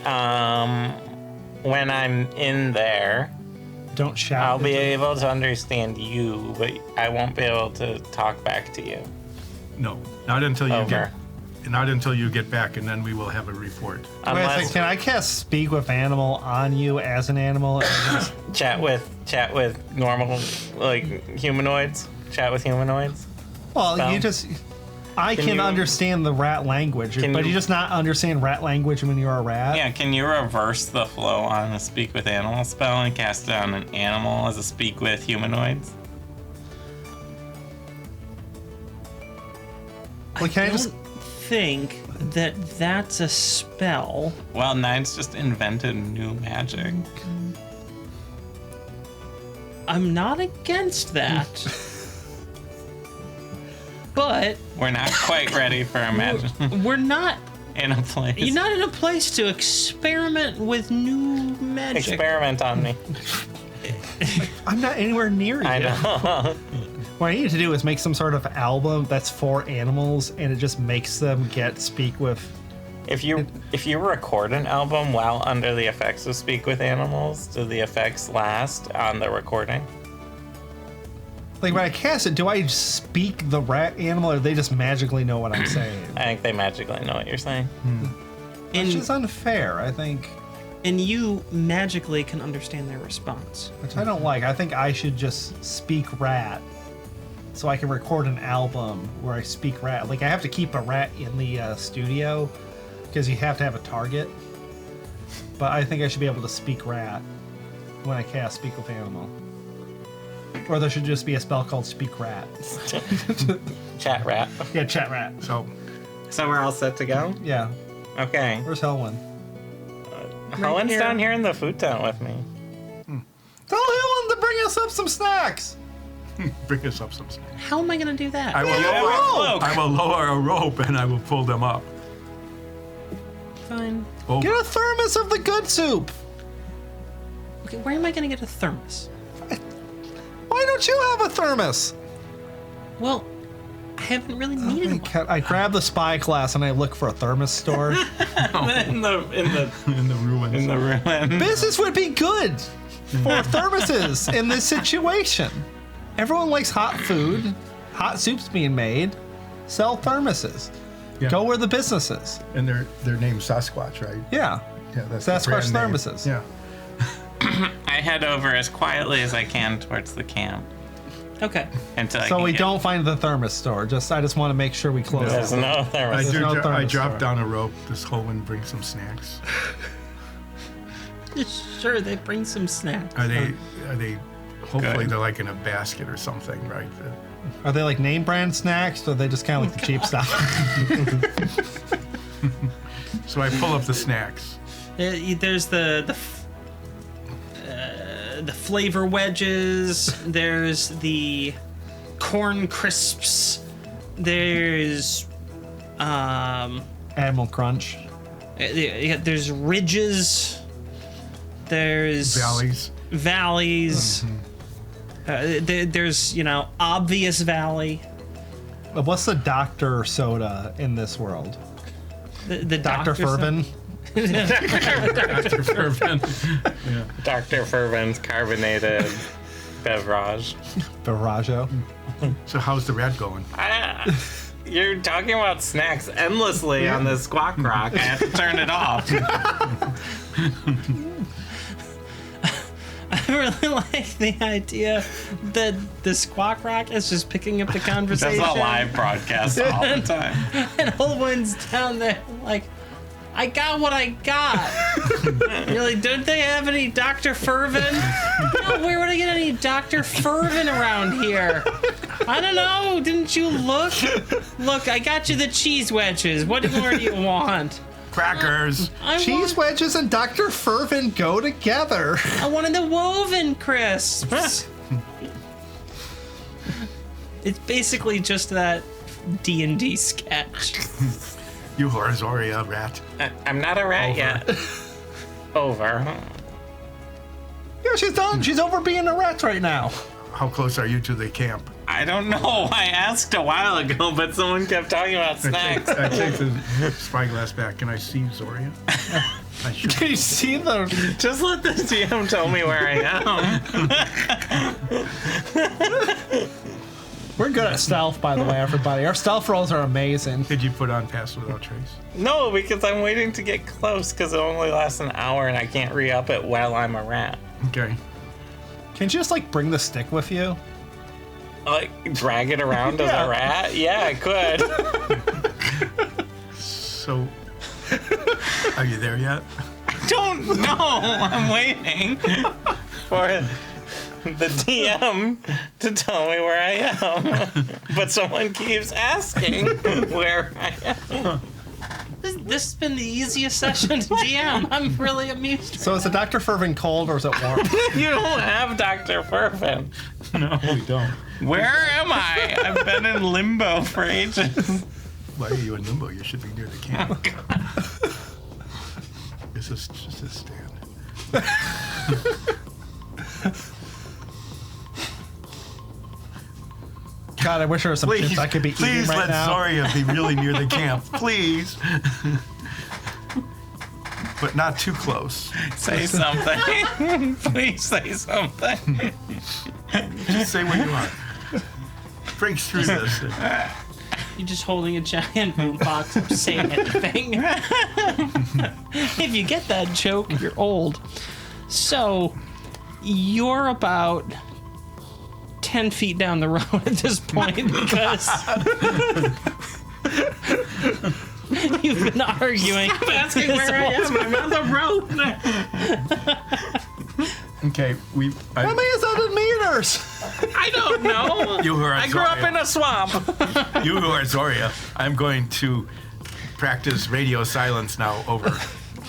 When I'm in there, Don't shout. I'll be able to understand you, but I won't be able to talk back to you. No, not until you Over. not until you get back, and then we will have a report. Wait a Unless second, can I cast Speak with Animal on you as an animal? And just- chat with normal like humanoids. Chat with humanoids. well, Spell? you just. I Can can you- understand the rat language, Can but you- you just not understand rat language when you're a rat. Yeah, can you reverse the flow on a speak with animal spell and cast it on an animal as a speak with humanoids? Well, can I just? don't think that that's a spell. Well, Nine's just invented new magic. I'm not against that. But We're not quite ready for a magic we're not. in a place. You're not in a place to experiment with new magic. Experiment on me. I'm not anywhere near you. I know. What I need to do is make some sort of album that's for animals, and it just makes them get speak with. If you record an album while under the effects of speak with animals, do the effects last on the recording? Like when I cast it, do I speak the rat animal, or do they just magically know what I'm saying? I think they magically know what you're saying. Which And, is unfair, I think. and you magically can understand their response. Which I don't like. I think I should just speak rat, so I can record an album where I speak rat. Like I have to keep a rat in the studio because you have to have a target. But I think I should be able to speak rat when I cast Speak with Animal. Or there should just be a spell called Speak Rat. Chat rat. Yeah, chat rat. So, So we're all set to go? Yeah. Okay. Where's Helwyn? Helen's here. down here in the food tent with me. Tell Helwyn to bring us up some snacks. bring us up some snacks. How am I going to do that? I will, You have a cloak. I will lower a rope and I will pull them up. Fine. Oh, Get a thermos of the good soup. Okay, where am I going to get a thermos? Why don't you have a thermos? Well, I haven't really needed one. I grab the spyglass and I look for a thermos store. in the in the ruins. in the ruin. Business would be good for thermoses in this situation. Everyone likes hot food, hot soups being made. Sell thermoses. Yeah. Go where the business is. And their name's Sasquatch, right? Yeah. Yeah, that's the Sasquatch brand name. thermoses. Yeah. I head over as quietly as I can towards the camp Okay. until I So can we get- don't find the thermos store. I just want to make sure we close There's it. no thermos. no I thermos drop store. down a rope. This Holman brings some snacks. Sure, they bring some snacks. Are they? Hopefully Good. they're like in a basket or something, right? Are they like name brand snacks, or are they just kind of like the cheap stuff? So I pull up the snacks. There's the flavor wedges. There's the corn crisps. There's Animal Crunch. there's ridges. There's Valleys. valleys. There's obvious valley. What's the Dr. Soda in this world? The Dr. doctor Fervin? Dr. Fervin. Yeah. Dr. Fervin's carbonated beverage. Barajo. So how's the rat going? You're talking about snacks endlessly on this squawk rock. I have to turn it off. I really like the idea that the Squawk Rock is just picking up the conversation. That's a live broadcast all the time. And Holwyn's down there like, I got what I got. You're like, don't they have any Dr. Fervin? No, where would I get any Dr. Fervin around here? I don't know. Didn't you look? Look, I got you the cheese wedges. What more do you want? Crackers. Cheese wedges and Dr. Fervin go together. I wanted the woven crisps. It's basically just that D&D sketch. You Horzoria rat. I'm not a rat Over. yet. Over. Yeah, she's done. She's over being a rat right now. How close are you to the camp? I don't know. I asked a while ago, but someone kept talking about snacks. I take the spyglass back. Can I see Zoria? I should. Can you see the? Just let the GM tell me where I am. We're good at stealth, by the way, everybody. Our stealth rolls are amazing. Did you put on Pass Without Trace? No, because I'm waiting to get close because it only lasts an hour and I can't re-up it while I'm a rat. Okay. Can't you just like bring the stick with you? Like, drag it around as a rat? Yeah, I could. So, are you there yet? I don't know. I'm waiting for the DM to tell me where I am. But someone keeps asking where I am. This has been the easiest session to GM. I'm really amused. So is the Dr. Fervin cold or is it warm? You don't have Dr. Fervin. No, we don't. Where am I? I've been in limbo for ages. Why are you in limbo? You should be near the camp. This is just a stand. God, I wish there was some chips I could be eating Please right let now. Zoria be really near the camp. Please. But not too close. Say something. Please say something. Just say what you want. Break through this. You're just holding a giant boombox of saying anything. If you get that joke, you're old. So, you're about 10 feet down the road at this point because you've been arguing. Stop asking where I am. I'm on the road. Okay, How many is that in meters? I don't know. You who are I grew up in a swamp. You who are Zoria, I'm going to practice radio silence now. Over.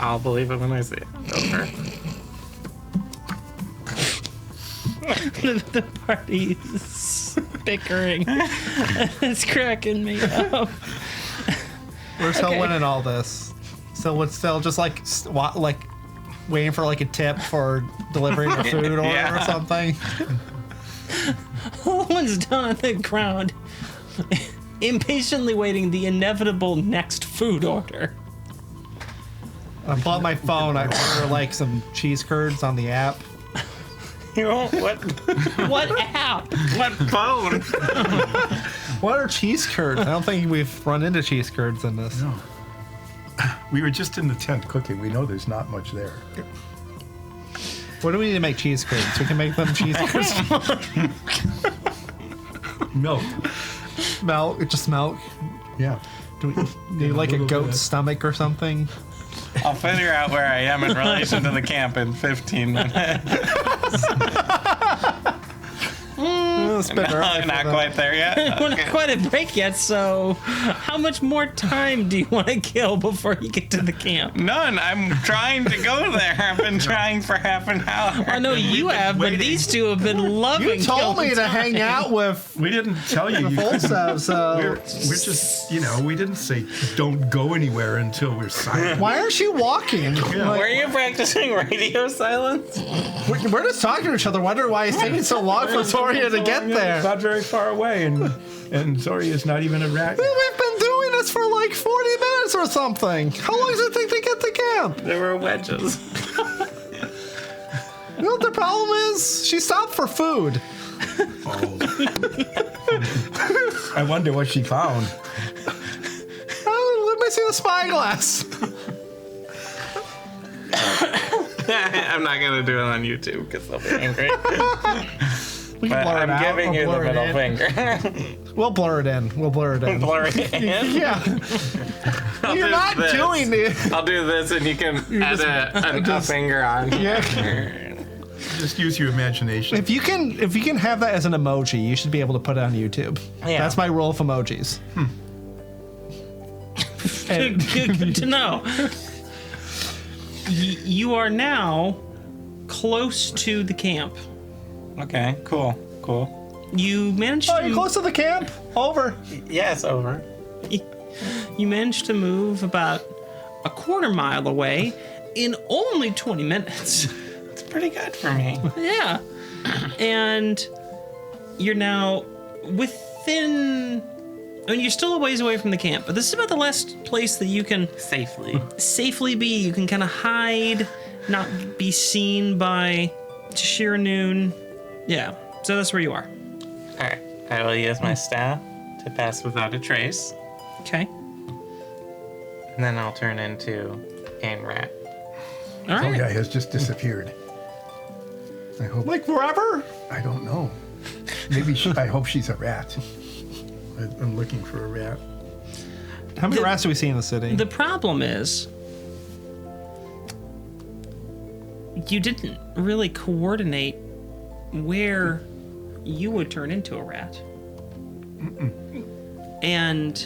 I'll believe it when I see it. Over. The party's bickering. It's cracking me up. We're still winning all this. So it's still just like waiting for like a tip for delivering a food order or something. One's down on the ground, impatiently waiting the inevitable next food order. I pull out my phone. I order like some cheese curds on the app. You know, what app? What phone? What are cheese curds? I don't think we've run into cheese curds in this. No. We were just in the tent cooking. We know there's not much there. What do we need to make cheese curds? We can make them cheese curds. Milk. Milk, just milk. Yeah. Do we need like a goat's stomach or something? I'll figure out where I am in relation to the camp in 15 minutes. It's been early for Not that. quite there yet. We're not quite at break yet, so how much more time do you want to kill before you get to the camp? None. I'm trying to go there. I've been trying for half an hour. I know you have, but waiting. these two have been loving. You told me killing to time. hang out with We didn't tell you. You full couldn't. stuff, so We're just, we didn't say don't go anywhere until we're silent. why aren't you walking? Were you practicing radio silence? We're just talking to each other, wondering why it's taking so long for Zoria to get It's there. not very far away, and Zoria is not even a rat. We've been doing this for like 40 minutes or something. How long does it take to get to camp? There were wedges. You know what the problem is? She stopped for food. Oh. I wonder what she found. Oh, let me see the spyglass. I'm not going to do it on YouTube because they'll be angry. We can But blur it I'm out. giving We'll you the blur it middle in. finger. We'll blur it in. We'll blur it in. Blur it in. Yeah. I'll You're do not this. doing it. I'll do this and you can add a just- finger on. Yeah. Just use your imagination. If you can have that as an emoji, you should be able to put it on YouTube. Yeah. That's my rule of emojis. And Good to know. You are now close to the camp. Okay, cool. You managed oh, to you close to the camp? Over. Yes, over. You managed to move about a quarter mile away in only 20 minutes. It's pretty good for me. Yeah. And you're now within. I mean, you're still a ways away from the camp, but this is about the last place that you can safely be. You can kind of hide, not be seen by Tashir'anun. Yeah, so that's where you are. All right. I will use my staff to pass without a trace, Okay. and then I'll turn into a rat. All right. Oh, guy has just disappeared. I hope. Like forever? I don't know. Maybe I hope she's a rat. I'm looking for a rat. How many The- rats do we see in the city? The problem is, you didn't really coordinate where you would turn into a rat. And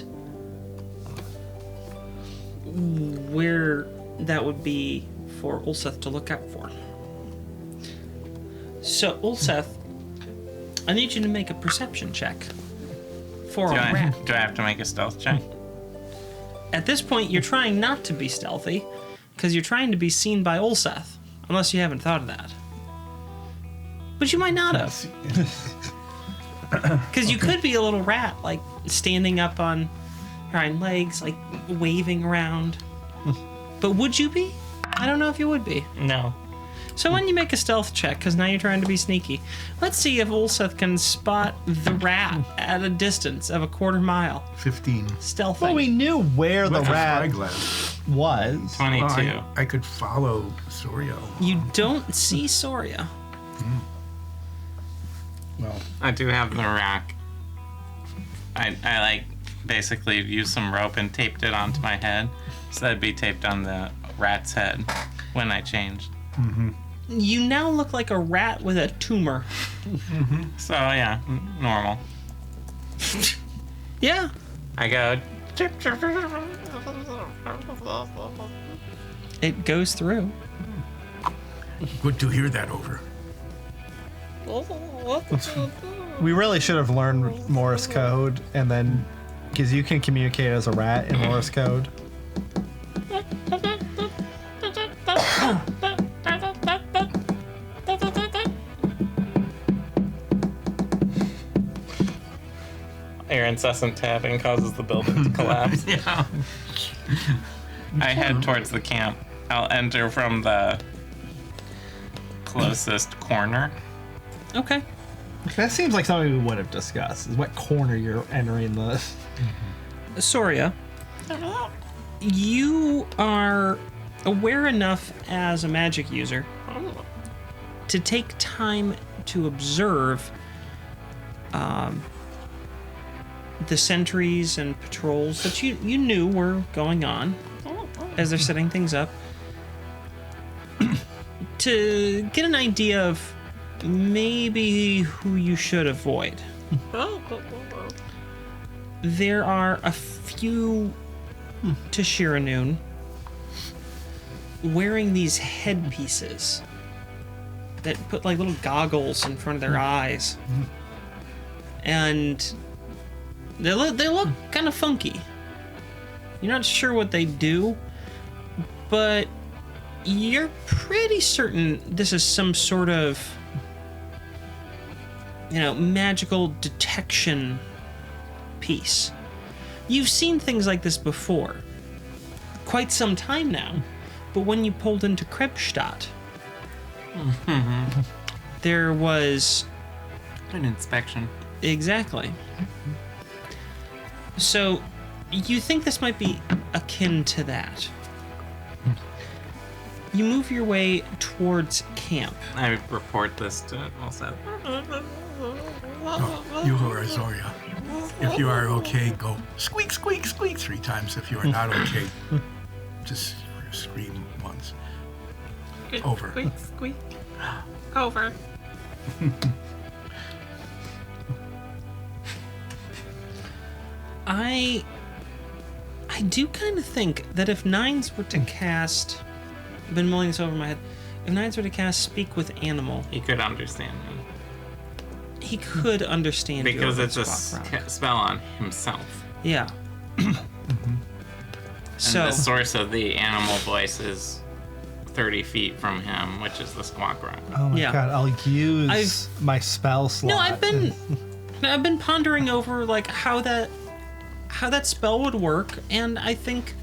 where that would be for Ulseth to look out for. So, Ulseth, I need you to make a perception check for Do a I, rat. do I have to make a stealth check? At this point, you're trying not to be stealthy, because you're trying to be seen by Ulseth, unless you haven't thought of that. But you might not have. Because you could be a little rat, like standing up on hind legs, like waving around. But would you be? I don't know if you would be. No. So when you make a stealth check, because now you're trying to be sneaky, let's see if Ulseth can spot the rat at a distance of a quarter mile. 15. Stealthing. Well, we knew where the With a rat spyglass. was. 22. Well, I could follow Soria. You don't see Soria. Well, I do have the rack. I like basically used some rope and taped it onto my head, so that'd be taped on the rat's head when I changed. You now look like a rat with a tumor. So yeah, normal. Yeah. I go. It goes through. good to hear that over. We really should have learned Morse code, and then, because you can communicate as a rat in Morse code. Your incessant tapping causes the building to collapse. Yeah. I head towards the camp. I'll enter from the closest corner. Okay. That seems like something we would have discussed, is what corner you're entering the... Soria, you are aware enough as a magic user to take time to observe the sentries and patrols that you knew were going on as they're setting things up to get an idea of maybe who you should avoid. There are a few Tashir'anun wearing these headpieces that put like little goggles in front of their eyes. And they look kind of funky. You're not sure what they do, but you're pretty certain this is some sort of, magical detection piece. You've seen things like this before, quite some time now, but when you pulled into Krebstadt, there was... An inspection. Exactly. So, you think this might be akin to that. You move your way towards camp. I report this to Ulseth. You who are Soria. If you are okay, go squeak, squeak, squeak 3 times. If you are not okay, just scream once. Over. Squeak, squeak. Over. I do kind of think that if Nines were to cast... I've been mulling this over in my head. If Nines were to cast Speak with Animal, He could understand me. he could understand you Because over it's a Squawk Rock. spell on himself. Yeah. And So, the source of the animal voice is 30 feet from him, which is the Squawk Rock. Oh my Yeah. god, I'll use my spell slot. no, I've been Now, I've been pondering over like how that spell would work, and I think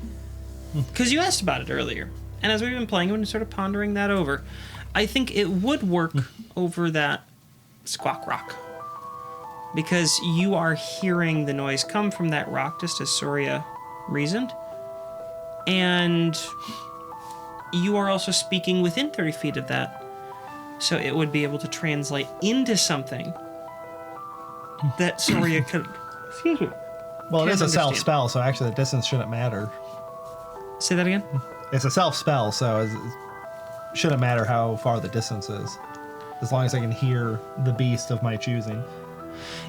because you asked about it earlier, and as we've been playing, I've been sort of pondering that over. I think it would work over that squawk rock because you are hearing the noise come from that rock, just as Soria reasoned, and you are also speaking within 30 feet of that, so it would be able to translate into something that Soria could. Excuse me. Well, it is a understand. self spell, so actually the distance shouldn't matter. Say that again. It's a self spell, so it shouldn't matter how far the distance is, as long as I can hear the beast of my choosing.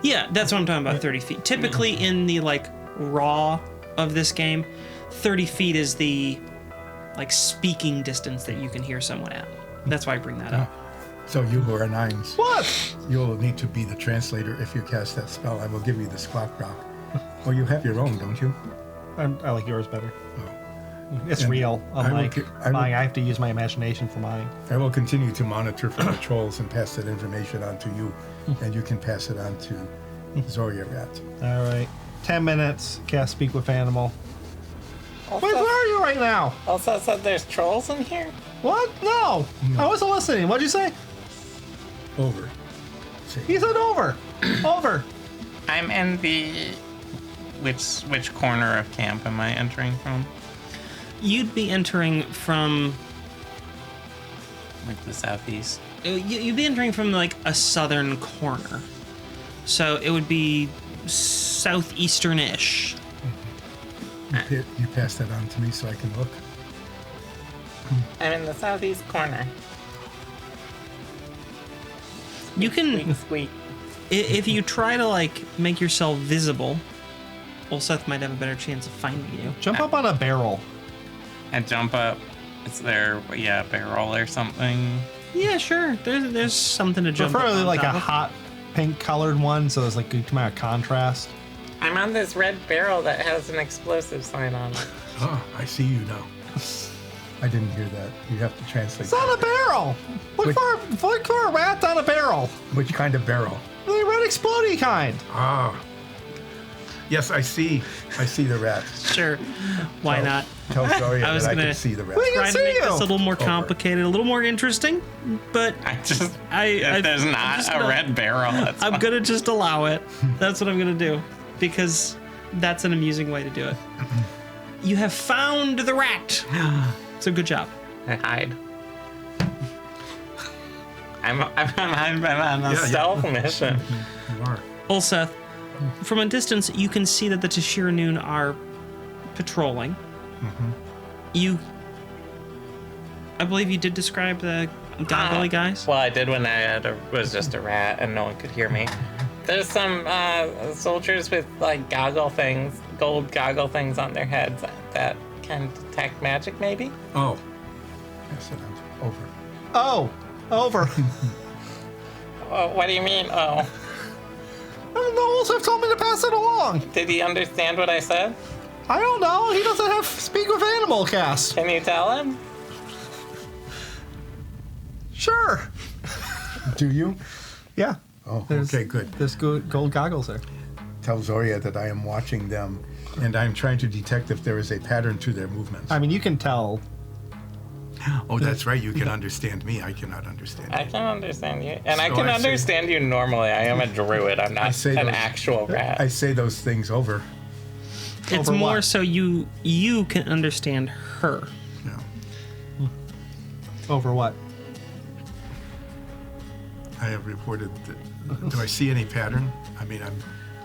Yeah, that's what I'm talking about. 30 feet. Typically, in the like raw of this game, 30 feet is the like speaking distance that you can hear someone at. That's why I bring that up. So you who are nines, What? you'll need to be the translator if you cast that spell. I will give you the squawk rock. Well, you have your own, don't you? I like yours better. Oh. It's And real. Unlike I will- mine, I have to use my imagination for mine. I will continue to monitor for the trolls and pass that information on to you, and you can pass it on to Zoria Rat. All right. 10 minutes. Cast Speak with Animal. Also, Wait, where are you right now? also said there's trolls in here. What? No. I wasn't listening. What'd you say? Over. See. He said over. Over. I'm in the which corner of camp am I entering from? You'd be entering from. Like the southeast. You'd be entering from like a southern corner, so it would be southeastern-ish. You pass that on to me so I can look. I'm in the southeast corner. You can. Squeak, squeak. If you try to like make yourself visible, well, Seth might have a better chance of finding you. Jump up on a barrel. I jump up. Is there, a barrel or something? Yeah, sure. There's something to jump. Preferably up on like a top of. hot pink colored one, so there's like a good amount of contrast. I'm on this red barrel that has an explosive sign on it. Oh, I see you now. I didn't hear that. You have to translate. It's on a barrel. Look for a rat on a barrel. Which kind of barrel? The red explodey kind. Ah. Yes, I see. I see the rat. Sure. Why not? Tell Zoria I was that I gonna- can see the rat. Wait. Try to see make you. this a little more complicated, a little more interesting, but If I'm there's just not a gonna- red barrel, that's I'm fine. gonna just allow it. That's what I'm gonna do because that's an amusing way to do it. You have found the rat. So good job. I hide. I'm on a Yeah. stealth mission. You are. Ulseth, from a distance, you can see that the Tashir'anun are patrolling. I believe you did describe the goggly guys. Well, I did when was just a rat and no one could hear me. There's some soldiers with like gold goggle things on their heads that can detect magic, maybe. Oh. Pass it on. Over. Oh, over. Oh, what do you mean? Oh, The wolves have told me to pass it along. did he understand what I said? I don't know. He doesn't have Speak with Animal cast. Can you tell him? Sure. Do you? Yeah. Oh, There's- okay, good. There's gold goggles there. Tell Zoria that I am watching them, and I'm trying to detect if there is a pattern to their movements. I mean, you can tell. Oh, that's right. You can understand me. I cannot understand I you. can understand you, and I So can I say- understand you normally. I am a druid. I'm not say an those- actual rat. I say those things over. It's Over more what? so you can understand her. No. Over what? I have reported that. Do I see any pattern? I mean,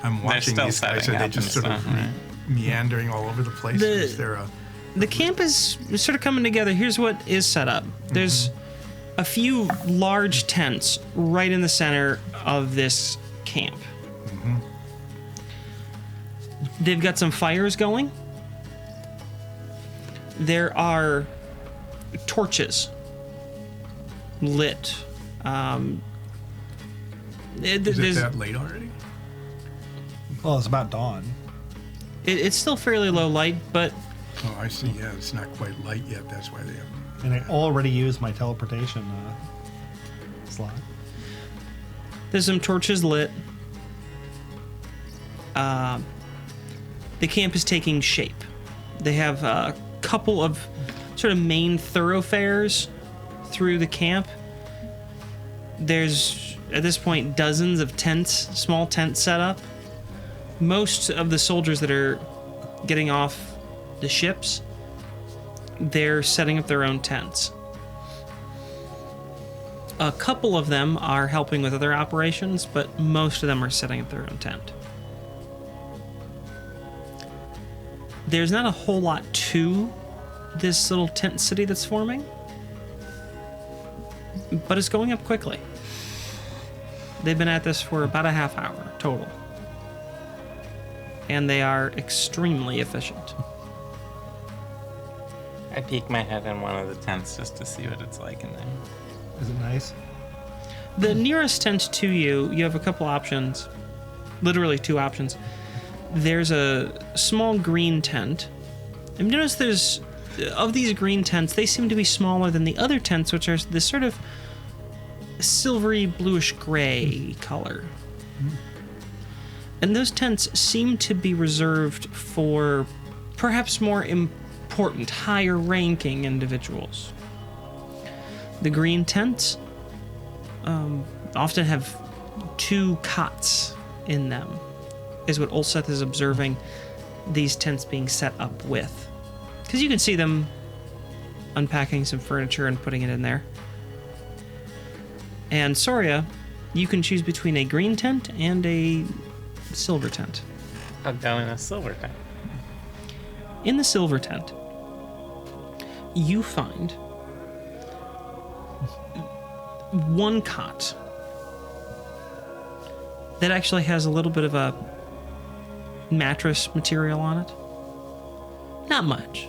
I'm watching still these guys, setting and they up just and sort of stuff, right? meandering all over the place. Is there a? The camp is sort of coming together. Here's what is set up. There's a few large tents right in the center of this camp. They've got some fires going. There are torches lit. Is it that late already? Well, it's about dawn. It's still fairly low light, but Oh, I see. Yeah, it's not quite light yet. That's why they have. And I already used my teleportation slot. there's some torches lit. the camp is taking shape. They have a couple of sort of main thoroughfares through the camp. There's, at this point, dozens of tents, small tents set up. Most of the soldiers that are getting off the ships, they're setting up their own tents. A couple of them are helping with other operations, but most of them are setting up their own tent. There's not a whole lot to this little tent city that's forming, but it's going up quickly. They've been at this for about a half hour total, and they are extremely efficient. I peek my head in one of the tents just to see what it's like in there. Is it nice? The nearest tent to you, you have a couple options, literally 2 options. There's a small green tent. And notice there's, of these green tents, they seem to be smaller than the other tents, which are this sort of silvery bluish gray color. And those tents seem to be reserved for perhaps more important, higher ranking individuals. The green tents often have 2 cots in them, is what Ulseth is observing these tents being set up with. Because you can see them unpacking some furniture and putting it in there. And Soria, you can choose between a green tent and a silver tent. I'll go in a silver tent. In the silver tent, you find 1 cot that actually has a little bit of a mattress material on it. Not much,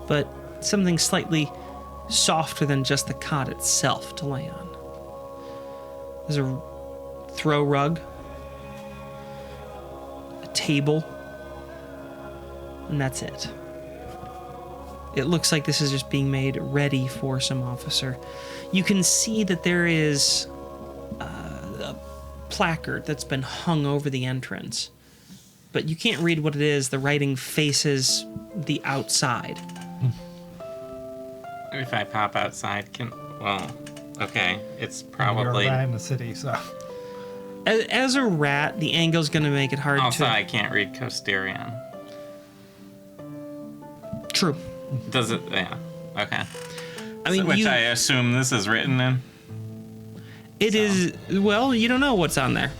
but something slightly softer than just the cot itself to lay on. There's a throw rug, a table, and that's it. It looks like this is just being made ready for some officer. You can see that there is a placard that's been hung over the entrance, but you can't read what it is. The writing faces the outside. If I pop outside, okay, it's You're probably... a rat in the city, so. As a rat, the angle's going to make it hard Also, to... I can't read Costerian. True. Does it? Yeah. Okay. I mean, Which I assume this is written in. It is, well, you don't know what's on there.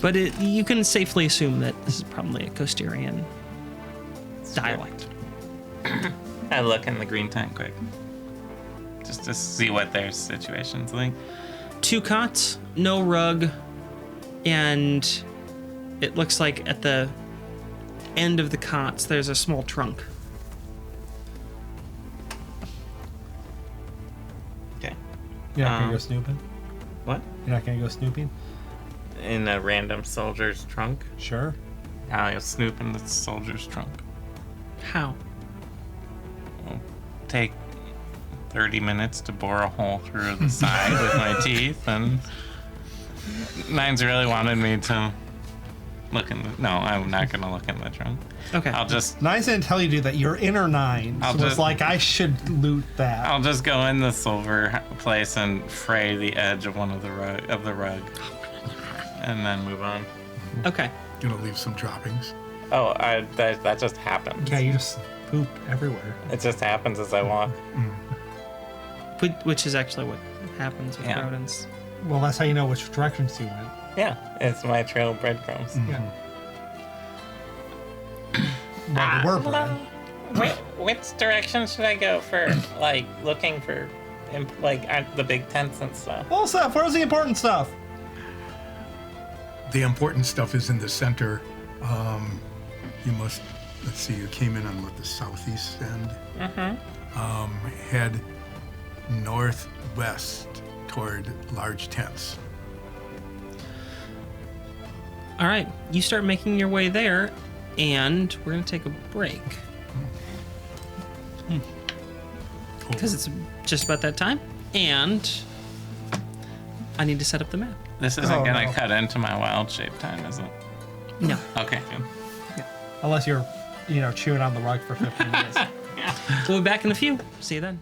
But you can safely assume that this is probably a Costerian dialect. I look in the green tent quick. Just to see what their situation's like. 2 cots, no rug, and it looks like at the end of the cots there's a small trunk. Okay. You're not gonna go snooping? What? You're not gonna go snooping? In a random soldier's trunk? Sure. I'll snoop in the soldier's trunk. How? Take 30 minutes to bore a hole through the side with my teeth, and Nines really wanted me to look in the... No, I'm not going to look in the trunk. Okay. I'll just... Nines didn't tell you to do that. Your inner Nines I'll was just- like, I should loot that. I'll just go in the silver place and fray the edge of one of the rug, and then move on. Okay. Gonna leave some droppings. Oh, that just happens. Yeah, you just poop everywhere. It just happens as I walk. Which is actually what happens with Yeah. rodents. Well, that's how you know which directions you went. Yeah, it's my trail of breadcrumbs. Yeah. Well, we're bread. Which direction should I go for, like, looking for, the big tents and stuff? Well, Seth, where's the important stuff? The important stuff is in the center. You must, let's see, you came in on the southeast end. Mm-hmm. Head northwest toward large tents. All right. You start making your way there, and we're going to take a break. Because it's just about that time, and I need to set up the map. This isn't Oh, gonna no. cut into my wild shape time, is it? No. Okay. Unless you're, chewing on the rug for 15 minutes. We'll be back in a few. See you then.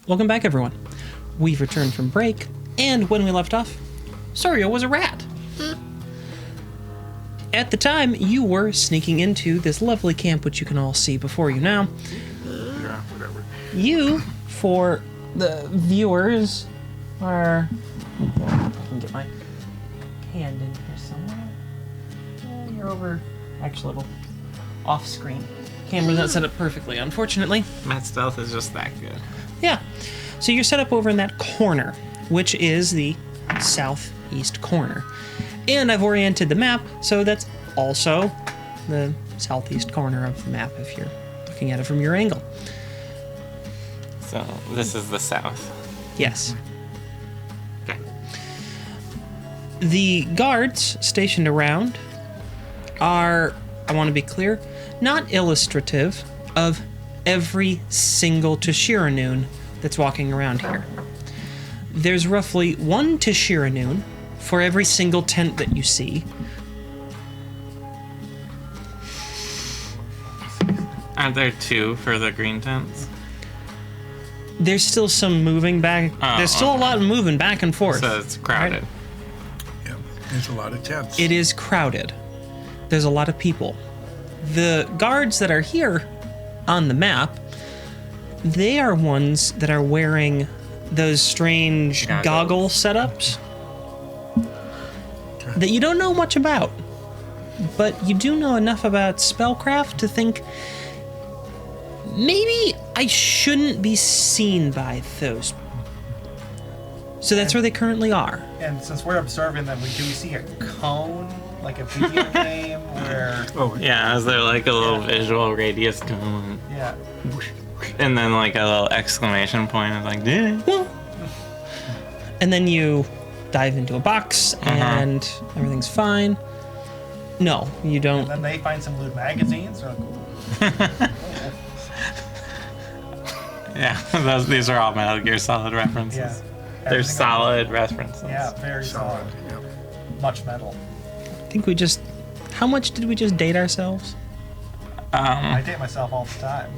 Welcome back, everyone. We've returned from break, and when we left off, Sorio was a rat. At the time, you were sneaking into this lovely camp, which you can all see before you now. Yeah, whatever. You, for the viewers, are... I can get my hand in here somewhere. You're over... Actually, a little off-screen. Camera's not set up perfectly, unfortunately. My stealth is just that good. Yeah. So you're set up over in that corner, which is the southeast corner. And I've oriented the map, so that's also the southeast corner of the map if you're looking at it from your angle. So this is the south. Yes. Okay. The guards stationed around are, I want to be clear, not illustrative of every single Tashir'anun that's walking around here. There's roughly one Tashir'anun for every single tent that you see. Aren't there 2 for the green tents? There's still some moving back. There's still a lot of moving back and forth. So it's crowded. Yeah, there's a lot of tents. It is crowded. There's a lot of people. The guards that are here on the map, they are ones that are wearing those strange goggle setups that you don't know much about. But you do know enough about spellcraft to think maybe I shouldn't be seen by those. So that's where they currently are. And since we're observing them, do we see a cone, like a video game, where... Oh, Yeah, is there like a little visual radius going? Yeah. And then like a little exclamation point of like, "Duh." And then you dive into a box and everything's fine. No, you don't. And then they find some lewd magazines. Or... Yeah, these are all Metal Gear Solid references. Yeah. They're Everything solid references. Yeah, very solid. Yep. Much metal. I think we just. How much did we just date ourselves? I date myself all the time.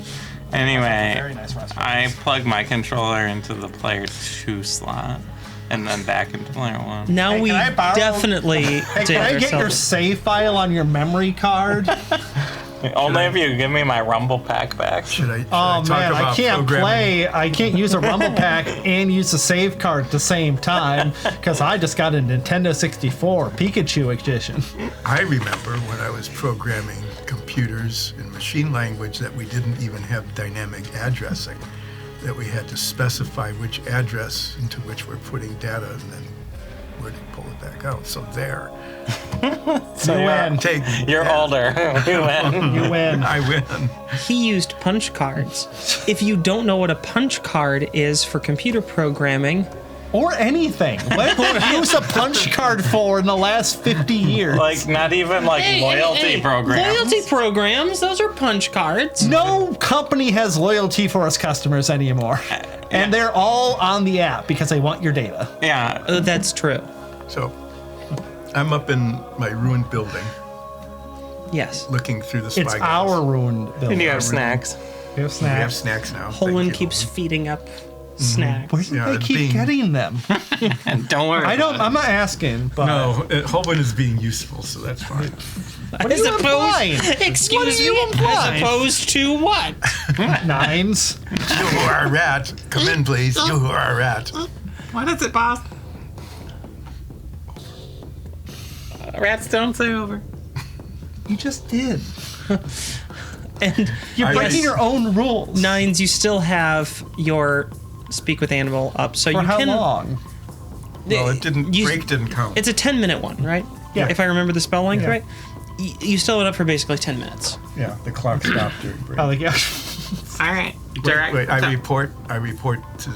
Anyway, Very nice restaurant. I plug my controller into the player 2 slot and then back into player 1. Now Hey, we can I borrow- definitely Hey, date can I get your ourselves. save file on your memory card? Only if you give me my Rumble pack back. Should I Oh talk man, about I can't programming? play. I can't use a Rumble Pack and use a save card at the same time because I just got a Nintendo 64 Pikachu edition. I remember when I was programming computers in machine language that we didn't even have dynamic addressing, that we had to specify which address into which we're putting data and then where to pull it back out. So there. So you win. Take You're that. older. You win. You win. I win. He used punch cards. If you don't know what a punch card is for computer programming, Or anything. What have you used a punch card for in the last 50 years? Like, not even like loyalty programs. Loyalty programs, those are punch cards. No company has loyalty for its customers anymore. And they're all on the app because they want your data. Yeah. That's true. So I'm up in my ruined building Yes. looking through the spyglass. It's our ruined building. And you have snacks. We have We have snacks. snacks now. Holland Thank you. keeps feeding up snacks. Where do Yeah, they it's keep being- getting them? And don't worry. I'm not asking, but No, Holland is being useful, so that's fine. what are you implying? Excuse What are you me. implying? As opposed to what? Nines. You who are a rat, come in, please. You who are a rat. What is it, boss? Rats don't say over. You just did. And You're I breaking was- your own rules. Nines, you still have your speak with animal up, so For you how can. long? Well, it didn't. You- Break didn't count. It's a 10-minute one, right? Yeah. If I remember the spell length Yeah. right. You still have it up for basically 10 minutes. Yeah, the clock stopped during break. Oh, yeah. All right. Wait, I report to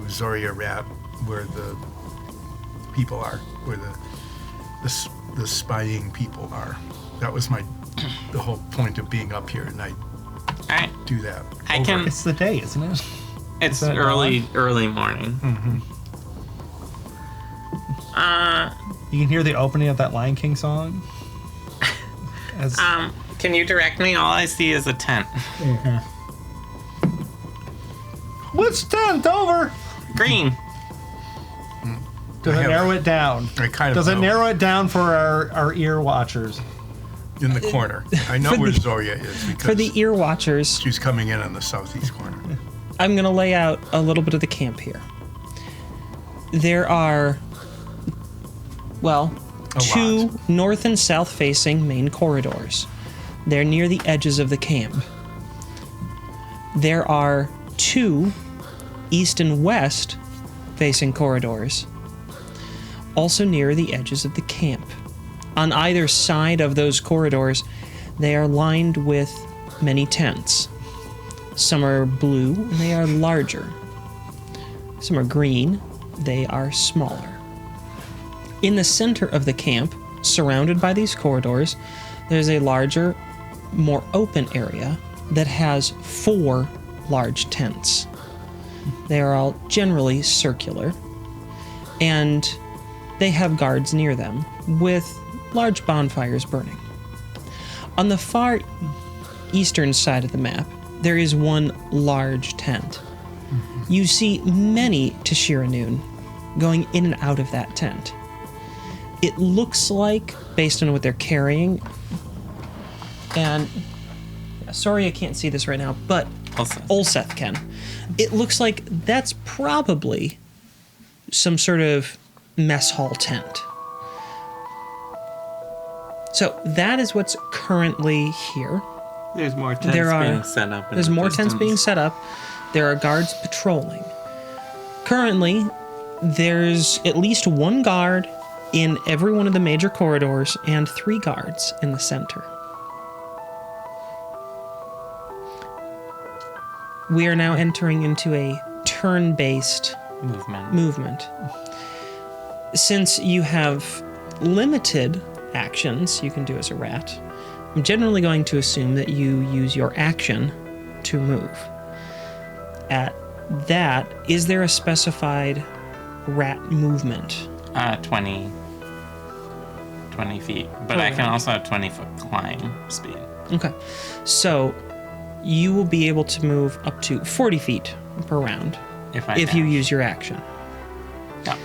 Zoria Rat where the people are, where the spying people are. That was the whole point of being up here, and I All right. do that. I over. can. It's the day, isn't it? It's that early morning. You can hear the opening of that Lion King song. As, Can you direct me? All I see is a tent. Which tent? Over. Green. Does it narrow it down? I kind of Does it know. narrow it down for our ear watchers? In the corner. I know where Zoria is because For the ear watchers, she's coming in on the southeast corner. I'm going to lay out a little bit of the camp here. There are, well, A two lot. north and south facing main corridors. They're near the edges of the camp. There are two east and west facing corridors, also near the edges of the camp. On either side of those corridors, they are lined with many tents. Some are blue, and they are larger. Some are green, they are smaller. In the center of the camp, surrounded by these corridors, there's a larger, more open area that has 4 large tents. They are all generally circular, and they have guards near them with large bonfires burning. On the far eastern side of the map, there is one large tent. You see many Tashir'anun going in and out of that tent. It looks like, based on what they're carrying, and sorry I can't see this right now, but Ulseth can. It looks like that's probably some sort of mess hall tent. So that is what's currently here. There's more tents being set up. There's more tents being set up. There are guards patrolling. Currently, there's at least 1 guard in every one of the major corridors and 3 guards in the center. We are now entering into a turn-based movement. Since you have limited actions you can do as a rat, I'm generally going to assume that you use your action to move. At that, is there a specified rat movement? 20 feet. But I can also have 20-foot climb speed. Okay. So you will be able to move up to 40 feet per round if you use your action. Yeah.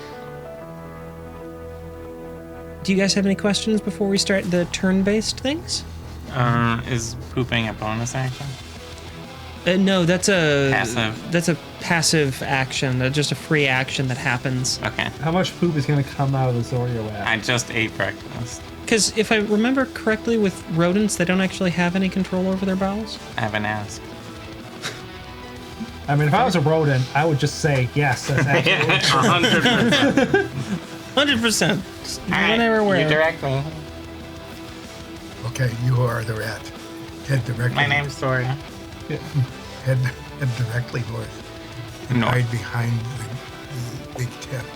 Do you guys have any questions before we start the turn-based things? Is pooping a bonus action? No, that's a Passive. That's a passive action, just a free action that happens. Okay. How much poop is going to come out of the Zoria lab? I just ate breakfast. Because if I remember correctly, with rodents, they don't actually have any control over their bowels. I haven't asked. I mean, if I was a rodent, I would just say yes. That's absolutely 100%. 100%. Alright, Whenever we're you direct me. Okay, you are the rat. Head directly. My name's Soria. Head directly north. And North. hide behind the big tent.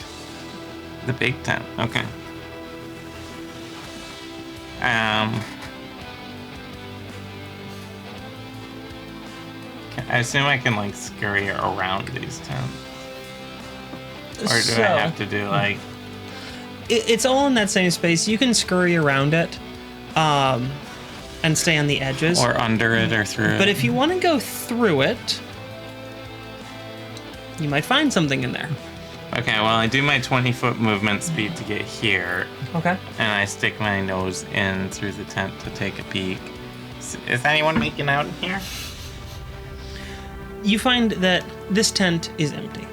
The big tent. Okay. I assume I can like scurry around these tents, or do I have to do like? It's all in that same space. You can scurry around it, and stay on the edges. Or under it or through it. But if you want to go through it, you might find something in there. Okay, well, I do my 20-foot movement speed to get here, Okay. and I stick my nose in through the tent to take a peek. Is anyone making out in here? You find that this tent is empty.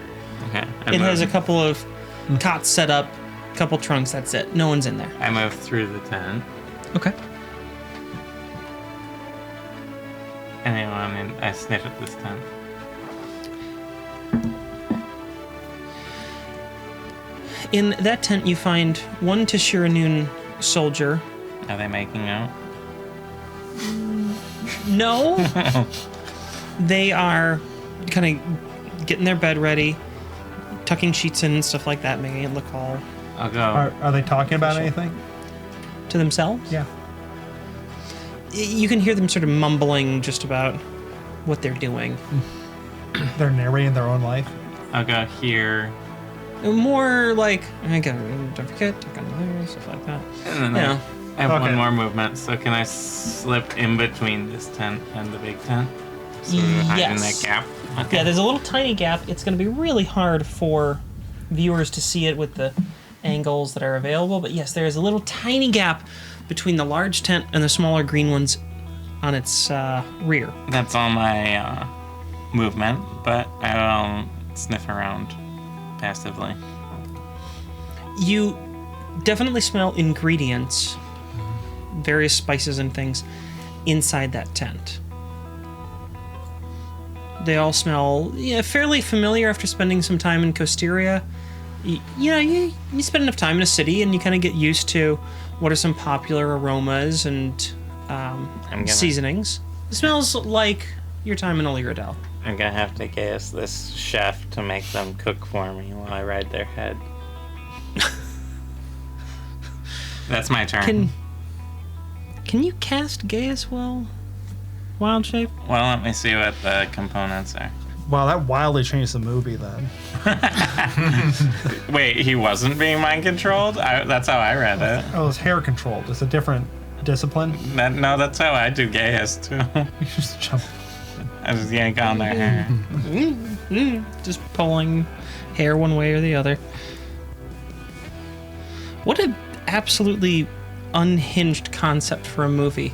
Okay. It has a couple of cots set up, couple trunks, that's it. No one's in there. I move through the tent. Okay. Anyone in? I sniff at this tent. In that tent, you find one Tashir'anun soldier. Are they making out? No. They are kind of getting their bed ready, tucking sheets in and stuff like that, making it look all I'll go. Are they talking about anything? to themselves. Yeah. You can hear them sort of mumbling just about what they're doing. They're narrating their own life. I'll go here. More like, don't forget, stuff like that. And then Yeah. I have Okay. one more movement, so can I slip in between this tent and the big tent? sort of hide in that Yes. gap. Okay. Yeah, there's a little tiny gap. It's going to be really hard for viewers to see it with the angles that are available. But yes, there is a little tiny gap between the large tent and the smaller green ones on its rear. That's all my movement, but I will sniff around passively. You definitely smell ingredients, various spices and things, inside that tent. They all smell fairly familiar after spending some time in Costeria. You spend enough time in a city and you kind of get used to what are some popular aromas and seasonings. It smells like your time in Oliradel. I'm gonna have to guess this chef to make them cook for me while I ride their head. That's my turn. Can you cast Gaius well? Wild shape? Well, let me see what the components are. Wow, that wildly changed the movie then. Wait, he wasn't being mind controlled? That's how I read it. Oh, it's hair controlled. It's a different discipline. No, that's how I do Gaius too. You just jump. I just yank on their hair. Just pulling hair one way or the other. What an absolutely unhinged concept for a movie.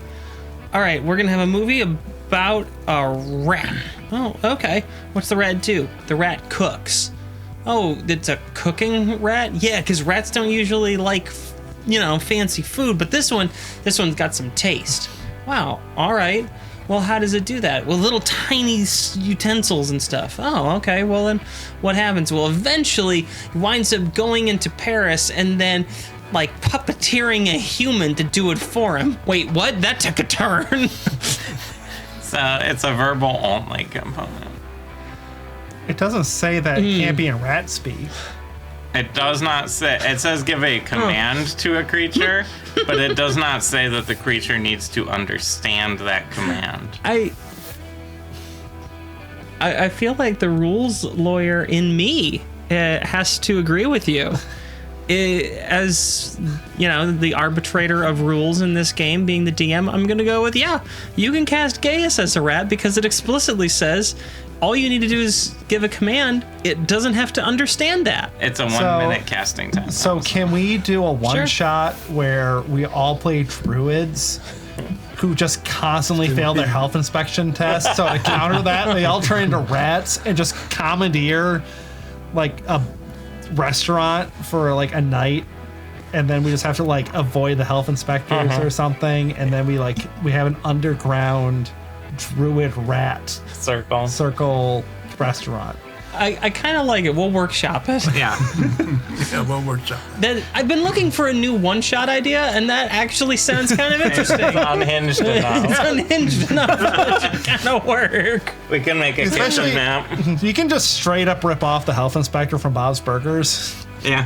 All right, we're going to have a movie about a rat. Oh, okay. What's the rat do? The rat cooks. Oh, it's a cooking rat? Yeah, because rats don't usually like, fancy food, but this one's got some taste. Wow, all right. Well, how does it do that? Well, little tiny utensils and stuff. Oh, okay. Well, then what happens? Well, eventually he winds up going into Paris and then puppeteering a human to do it for him. Wait, what? That took a turn. So it's a verbal only component. It doesn't say that it can't be in rat speak. It does not say. It says give a command to a creature, but it does not say that the creature needs to understand that command. I feel like the rules lawyer in me has to agree with you. As the arbitrator of rules in this game, being the DM, I'm gonna go with you can cast Gaius as a rat because it explicitly says all you need to do is give a command. It doesn't have to understand that. It's a 1 minute casting time. So can we do a one-shot where we all play druids who just constantly fail their health inspection test? So to counter that, they all turn into rats and just commandeer a restaurant for a night, and then we just have to avoid the health inspectors or something, and then we have an underground druid rat circle restaurant. I kind of like it. We'll workshop it. Yeah. Yeah, we'll workshop. I've been looking for a new one-shot idea, and that actually sounds kind of interesting. It's unhinged enough. It's unhinged enough. It should kind of work. We can make a Especially- kitchen map. You can just straight up rip off the health inspector from Bob's Burgers. Yeah.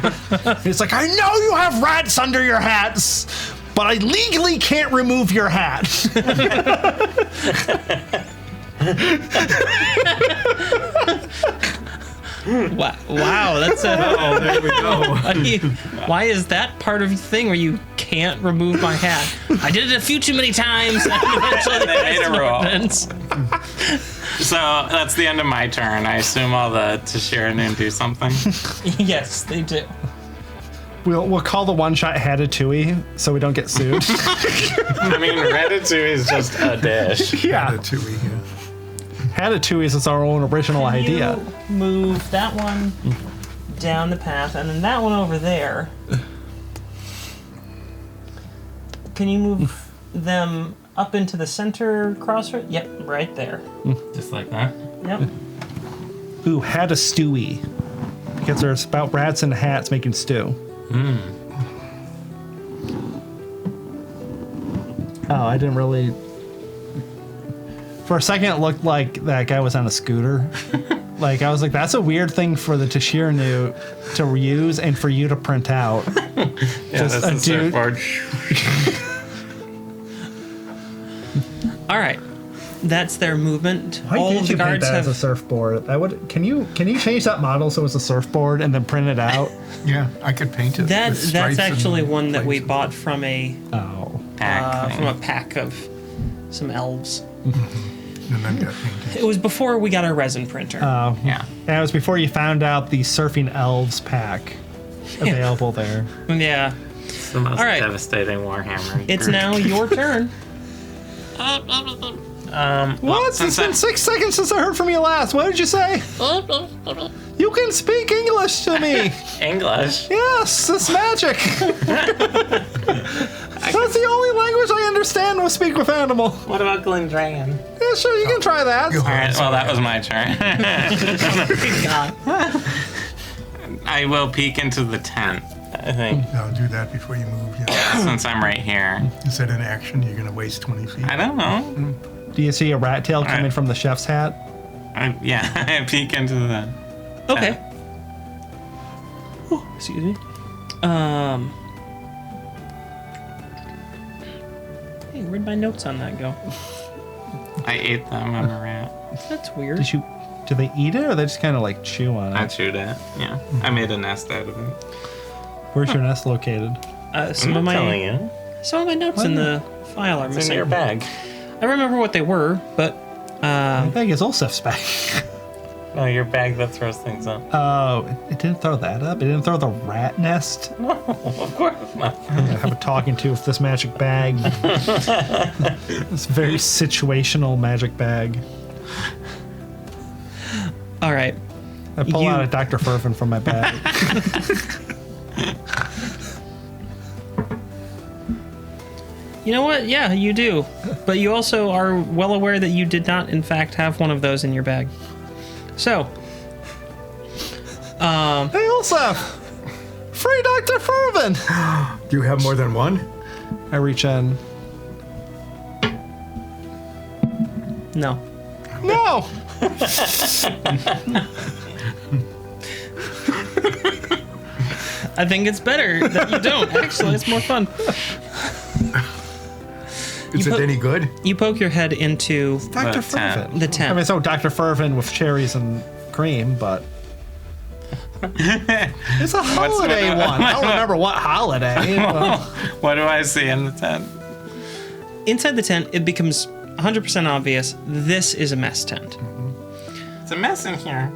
It's like, I know you have rats under your hats, but I legally can't remove your hat. Wow, that's a. Oh, there we go. Why is that part of the thing where you can't remove my hat? I did it a few too many times, and eventually They made a rule. ordinance. So that's the end of my turn. I assume all the Tashir'anun do something. Yes, they do. We'll call the one shot Hatatouille so we don't get sued. I mean, ratatouille is just a dish. Yeah. Ratatouille, yeah. Hatatouille is our own original idea. You move that one down the path, and then that one over there. Can you move them up into the center crossroad? Yep, right there. Just like that. Yep. Ooh, Hatatouille. Because there's about rats and hats making stew. Oh, I didn't really. For a second, it looked like that guy was on a scooter. I was like, that's a weird thing for the Tashir'anun to use and for you to print out. Yeah, Just that's a the dude- surfboard. All right. That's their movement. Why All did of the you paint guards that as a have. surfboard? Can you change that model so it's a surfboard and then print it out? Yeah, I could paint it. with That's stripes actually and one that we places. bought from a Oh. Pack from thing. a pack of some elves. and then got painted. It was before we got our resin printer. Yeah. That was before you found out the Surfing Elves pack available there. Yeah. It's the most All right. devastating Warhammer. It's group. now your turn. What? It's been 6 seconds since I heard from you last. What did you say? You can speak English to me. English. Yes, it's magic. That's the only language I understand with Speak with Animal. What about Glendragon? Yeah, sure, you can try that. All right, well, that was my turn. God. I will peek into the tent, I think, I'll do that before you move. Yeah. since I'm right here. Is that an action? You're going to waste 20 feet? I don't know. Do you see a rat tail coming right. from the chef's hat? Yeah, I peek into the... Okay. Oh, excuse me. Hey, where'd my notes on that go? I ate them. I'm a rat. That's weird. Do they eat it or they just kind of like chew on I it? chewed it. Yeah. I made a nest out of it. Where's your nest located? Some I'm of not my telling you. some of my notes in the file are It's missing. in your bag. I remember what they were, but I think it's Olsef's bag. No, your bag that throws things up. Oh, it didn't throw that up? It didn't throw the rat nest? No, of course not. I'm gonna have a talking to with this magic bag. This very situational magic bag. all right. I pull You- out a Dr. Fervin from my bag. You know what? Yeah, you do. But you also are well aware that you did not, in fact, have one of those in your bag. So, Hey, Olsef! Free Dr. Fervin! Do you have more than one? I reach in. no. No! I think it's better that you don't. Actually, it's more fun. Is it put- any good? You poke your head into Dr. The tent. Fervin. the I tent. mean, it's no Dr. Fervin with cherries and cream, but. It's a holiday what- one. I don't remember what holiday. but- What do I see in the tent? Inside the tent, it becomes 100% obvious this is a mess tent. It's a mess in here.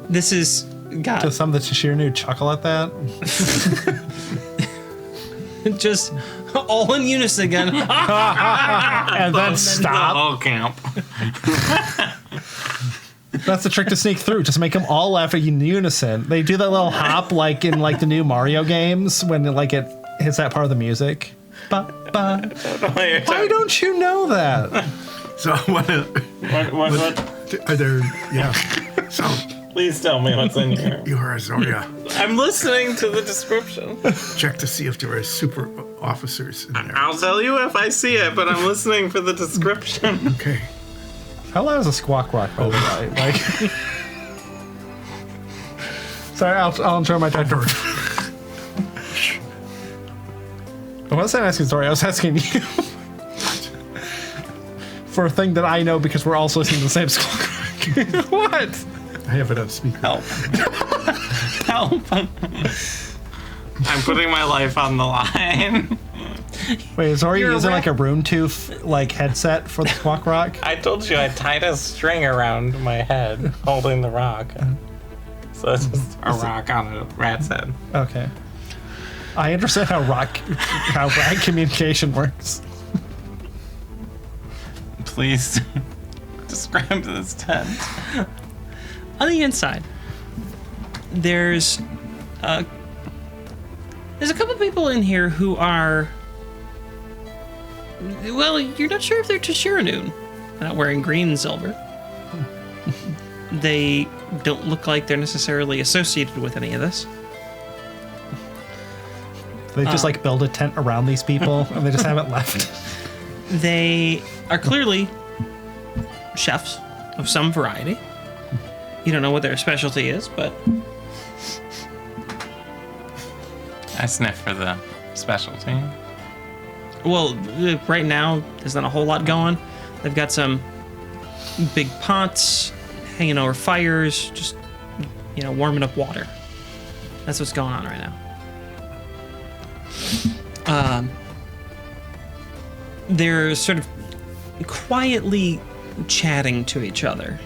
This is God. Does some of the Tashir'anun chuckle at that? Just all in unison again. And then The stop. whole camp. That's the trick to sneak through. Just make them all laugh in unison. They do that little hop like in like the new Mario games when like it hits that part of the music. Ba, ba. Why don't you know that? So what? What? Are there? Yeah. So Please tell me what's in here. you are Azoria. I'm listening to the description. Check to see if there are super officers in there. I'll tell you if I see it, but I'm listening for the description. Okay. How loud is a squawk rock, by the way? Like, sorry, I'll enjoy my time. I wasn't asking Tori, I was asking you. For a thing that I know because we're also listening to the same squawk rock. What? I have it on speaker. Help. Help. I'm putting my life on the line. Wait, is Ori You're a using rat. like a room tooth like headset for the squawk rock? I told you I tied a string around my head holding the rock. So it's just a rock on a rat's head. Okay. I understand how rat communication works. Please describe this tent. On the inside, there's a couple people in here who are, well, you're not sure if they're Tashir'anun. They're not wearing green and silver. They don't look like they're necessarily associated with any of this. They just like build a tent around these people and they just haven't left. They are clearly chefs of some variety. You don't know what their specialty is, but I sniff for the specialty. well, right now there's not a whole lot going. They've got some big pots hanging over fires, just warming up water. That's what's going on right now. They're sort of quietly chatting to each other.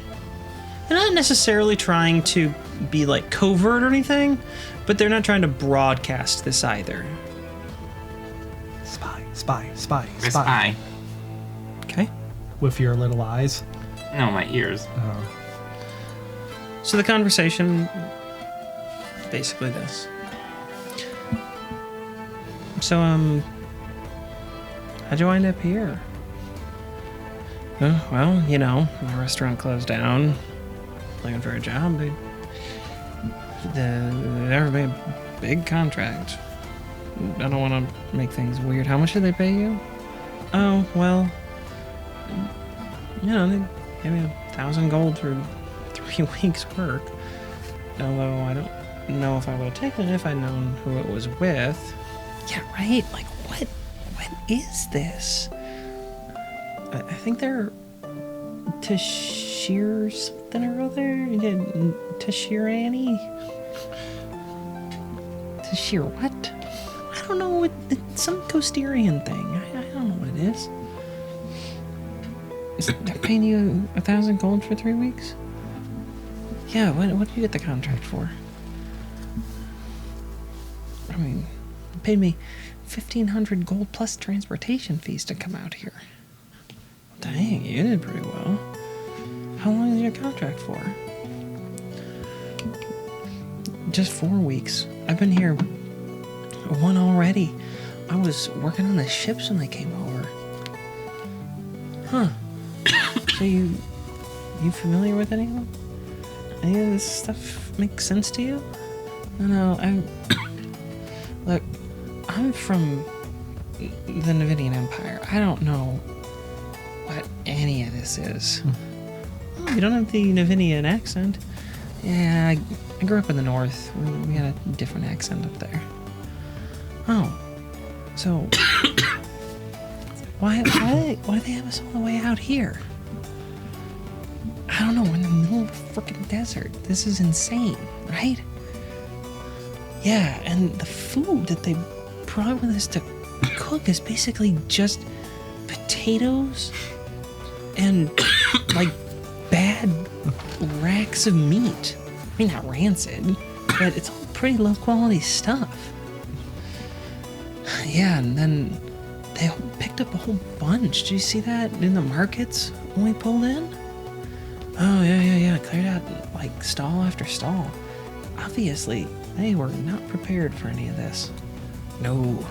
They're not necessarily trying to be like covert or anything, but they're not trying to broadcast this either. Spy, spy, spy, I spy. spy. Okay. With your little eyes. No, my ears. So the conversation, basically this. So, how'd you wind up here? Well, you know, the restaurant closed down. Looking for a job. They never made a big contract. I don't want to make things weird. How much did they pay you? Oh, well, you know, they gave me 1,000 gold for 3 weeks' work. Although I don't know if I would have taken it if I'd known who it was with. Yeah, right? Like, what is this? I think they're Tashir something or other? Tashir'anun? Tashir what? I don't know. It's some Costarian thing. I don't know what it is. They're paying you 1,000 gold for 3 weeks? Yeah, what did you get the contract for? I mean, they paid me 1,500 gold plus transportation fees to come out here. Dang, you did pretty well. How long is your contract for? Just 4 weeks. I've been here 1 already. I was working on the ships when they came over. Huh. So you familiar with any of them? Any of this stuff make sense to you? No, look, I'm from the Navidian Empire. I don't know what any of this is. Oh, you don't have the Navidian accent. Yeah, I grew up in the north. We had a different accent up there. Oh, so why do they have us all the way out here? I don't know. We're in the middle of a freaking desert. This is insane, right? Yeah, and the food that they brought with us to cook is basically just potatoes and like bad racks of meat. I mean, not rancid, but it's all pretty low quality stuff. Yeah, and then they picked up a whole bunch. Did you see that in the markets when we pulled in? Oh, yeah. Cleared out like stall after stall. Obviously, they were not prepared for any of this. No,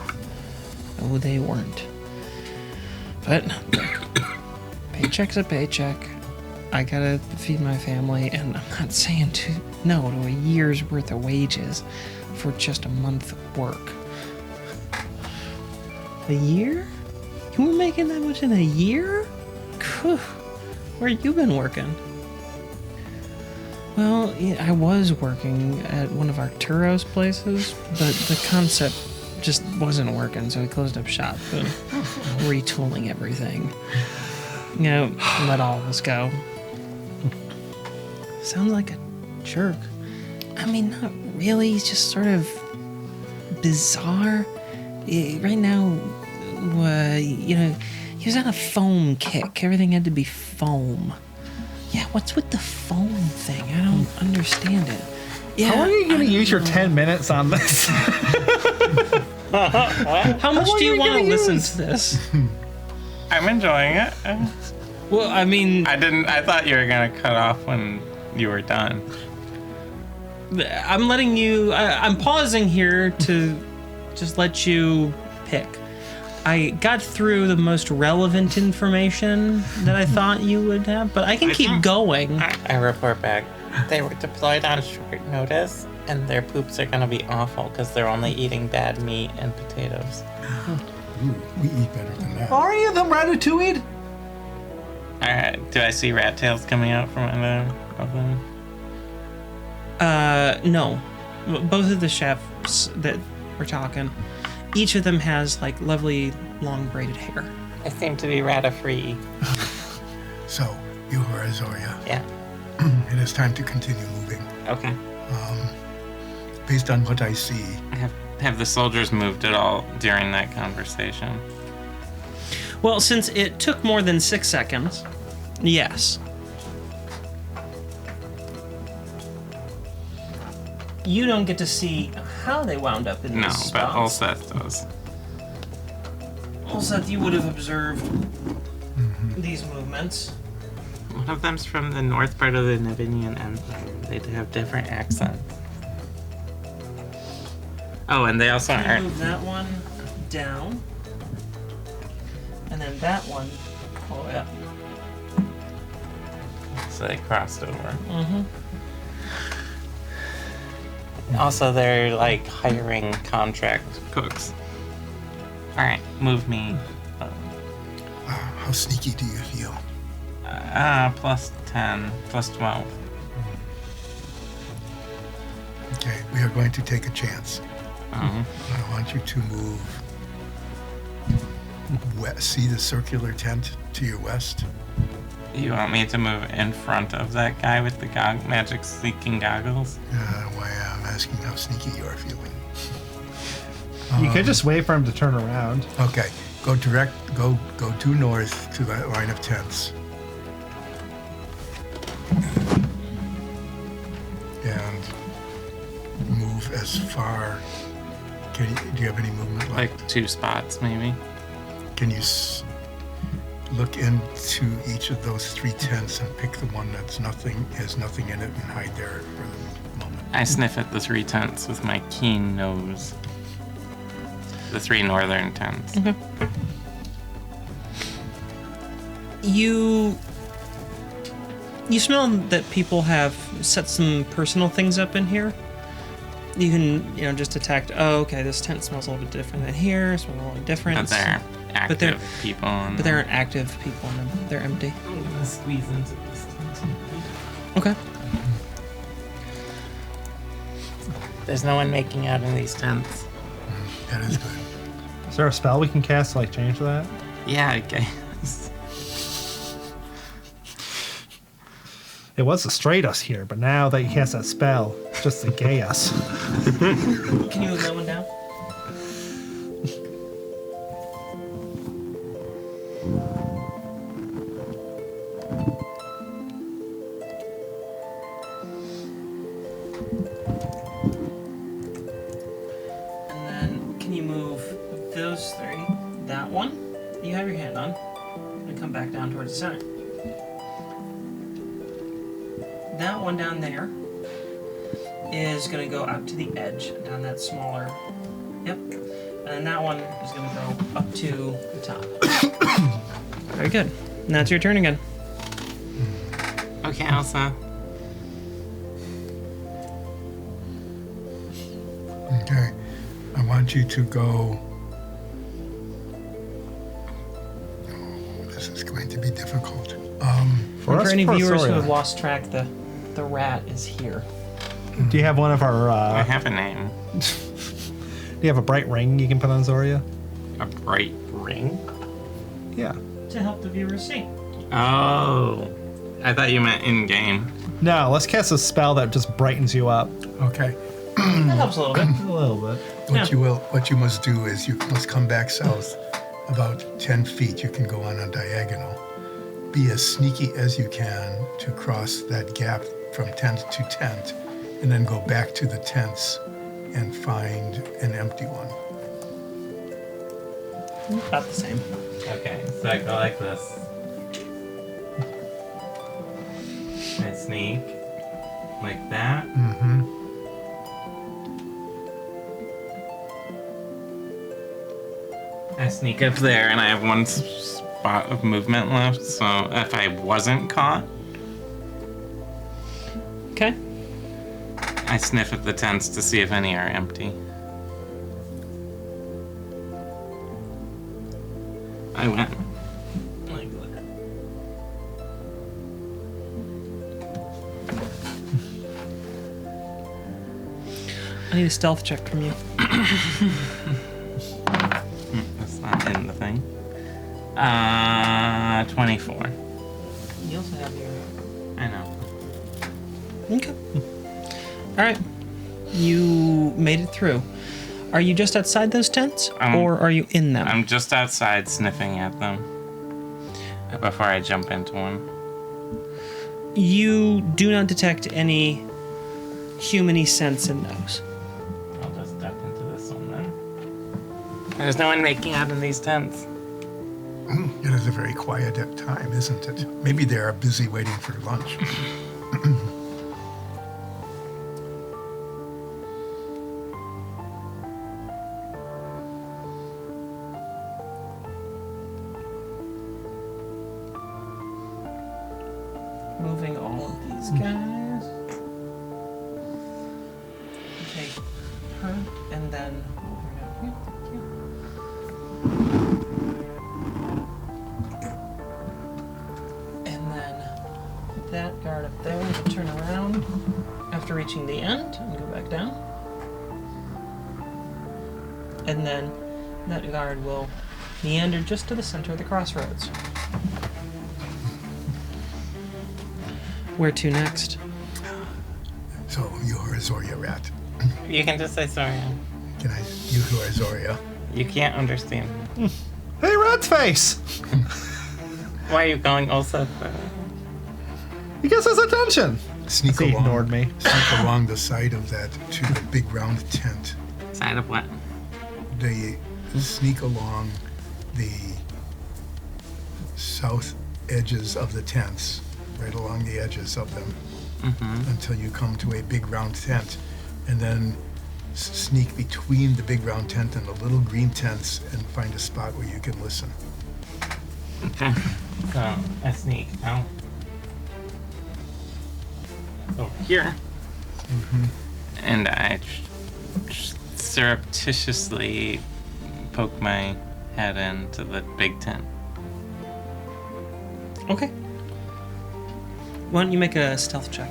they weren't. But paycheck's a paycheck. I gotta feed my family, and I'm not saying no to a year's worth of wages for just a month of work. A year? You were making that much in a year? Whew. Where you been working? Well, yeah, I was working at one of Arturo's places, but the concept just wasn't working, so we closed up shop and retooling everything. You know, let all of us go. Sounds like a jerk. I mean, not really. He's just sort of bizarre. Right now, you know, he was on a foam kick. Everything had to be foam. Yeah, what's with the foam thing? I don't understand it. Yeah, How long are you going to use your 10 minutes on this? How much do you want to listen to this? I'm enjoying it. Well, I mean, I thought you were gonna cut off when you were done. I'm letting you. I'm pausing here to just let you pick. I got through the most relevant information that I thought you would have, but I can keep going. I report back. They were deployed on short notice, and their poops are gonna be awful because they're only eating bad meat and potatoes. Ooh, we eat better than that. Are any of them ratatouille'd? Alright, do I see rat tails coming out from under of them? No. Both of the chefs that we're talking, each of them has like lovely long braided hair. I seem to be rat-free. So, you are Azoria. Yeah. It is time to continue moving. Okay. Based on what I see, Have the soldiers moved at all during that conversation? Well, since it took more than 6 seconds, yes. You don't get to see how they wound up in No, these spots. but Ulseth does. Also, you would have observed these movements. One of them's from the north part of the Navinian Empire. They have different accents. Oh, and they also You aren't. move that one down, and then that one all the way up. So they crossed over. Also, they're like hiring contract cooks. Alright, move me. How sneaky do you feel? Plus 10, plus 12. Okay, we are going to take a chance. Oh. I want you to move west. See the circular tent to your west? You want me to move in front of that guy with the magic sneaking goggles? Why I'm asking how sneaky you are feeling. You could just wait for him to turn around. Okay, go due north to that line of tents. And move as far. Do you have any movement left? Like 2 spots, maybe? Can you look into each of those 3 tents and pick the one that's has nothing in it and hide there for the moment? I sniff at the 3 tents with my keen nose. The 3 northern tents. You smell that people have set some personal things up in here. You can, just detect, okay, this tent smells a little bit different than here, it smells a little different. But they're active people. But there aren't active people in them. They're empty. I'm gonna squeeze into this tent. Okay. There's no one making out in these tents. That is good. Is there a spell we can cast to like change that? Yeah, I guess. It was to straight us here, but now that you cast that spell, it's just to gay us. Can you move that one down? And then can you move those 3? That one you have your hand on, and come back down towards the center. That one down there is going to go out to the edge, down that smaller. Yep. And then that one is going to go up to the top. Very good. And that's your turn again. Okay, Elsa. Okay. I want you to go. Oh, this is going to be difficult. For For us, any for viewers who Soria. have lost track, the rat is here. Do you have one of our? I have a name. Do you have a bright ring you can put on Zoria? A bright ring? Yeah. To help the viewers see. Oh. I thought you meant in-game. No, let's cast a spell that just brightens you up Okay. That helps a little bit. a little bit. What you must do is you must come back south about 10 feet. You can go on a diagonal. Be as sneaky as you can to cross that gap from tent to tent, and then go back to the tents and find an empty one. About the same. Okay, so I go like this. I sneak. Like that. Mm-hmm. I sneak up there and I have 1 spot of movement left, so if I wasn't caught, Okay. I sniff at the tents to see if any are empty. I went like that. I need a stealth check from you. That's not in the thing. 24. You also have your... I know. Okay. All right. You made it through. Are you just outside those tents, I'm- or are you in them? I'm just outside sniffing at them before I jump into one. You do not detect any human-y scents in those. I'll just step into this one then. There's no one making out in these tents. It is a very quiet time, isn't it? Maybe they are busy waiting for lunch. Moving all of these guys. Take her, and then over here. Thank you. And then that guard up there, we can turn around after reaching the end and go back down. And then that guard will meander just to the center of the crossroads. Where to next? So you're a Zoria rat. You can just say sorry. Can I? You who are Zoria. You can't understand. Hey, Rat's face! Why are you going also? He gets his attention. Sneak He along. ignored me. Sneak along the side of that to the big round tent. Side of what? They sneak along the south edges of the tents, right along the edges of them, until you come to a big round tent, and then sneak between the big round tent and the little green tents and find a spot where you can listen. Okay. So I sneak out over here, and I surreptitiously poke my head into the big tent. Okay. Why don't you make a stealth check?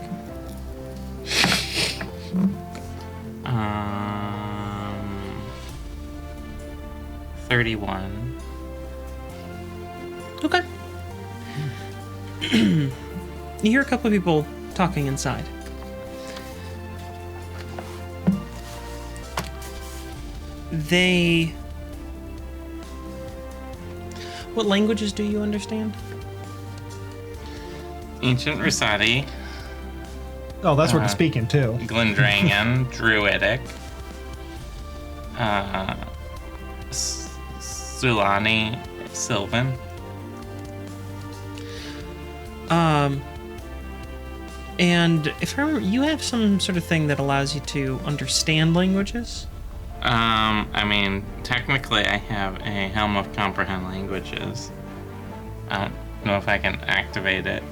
31. Okay. You hear a couple of people talking inside. They... What languages do you understand? Ancient Rusati, Oh, that's where they're speaking too. Glendrangan, Druidic, Sulani, Sylvan. And if I remember, you have some sort of thing that allows you to understand languages? I mean, technically I have a Helm of Comprehend Languages. I don't know if I can activate it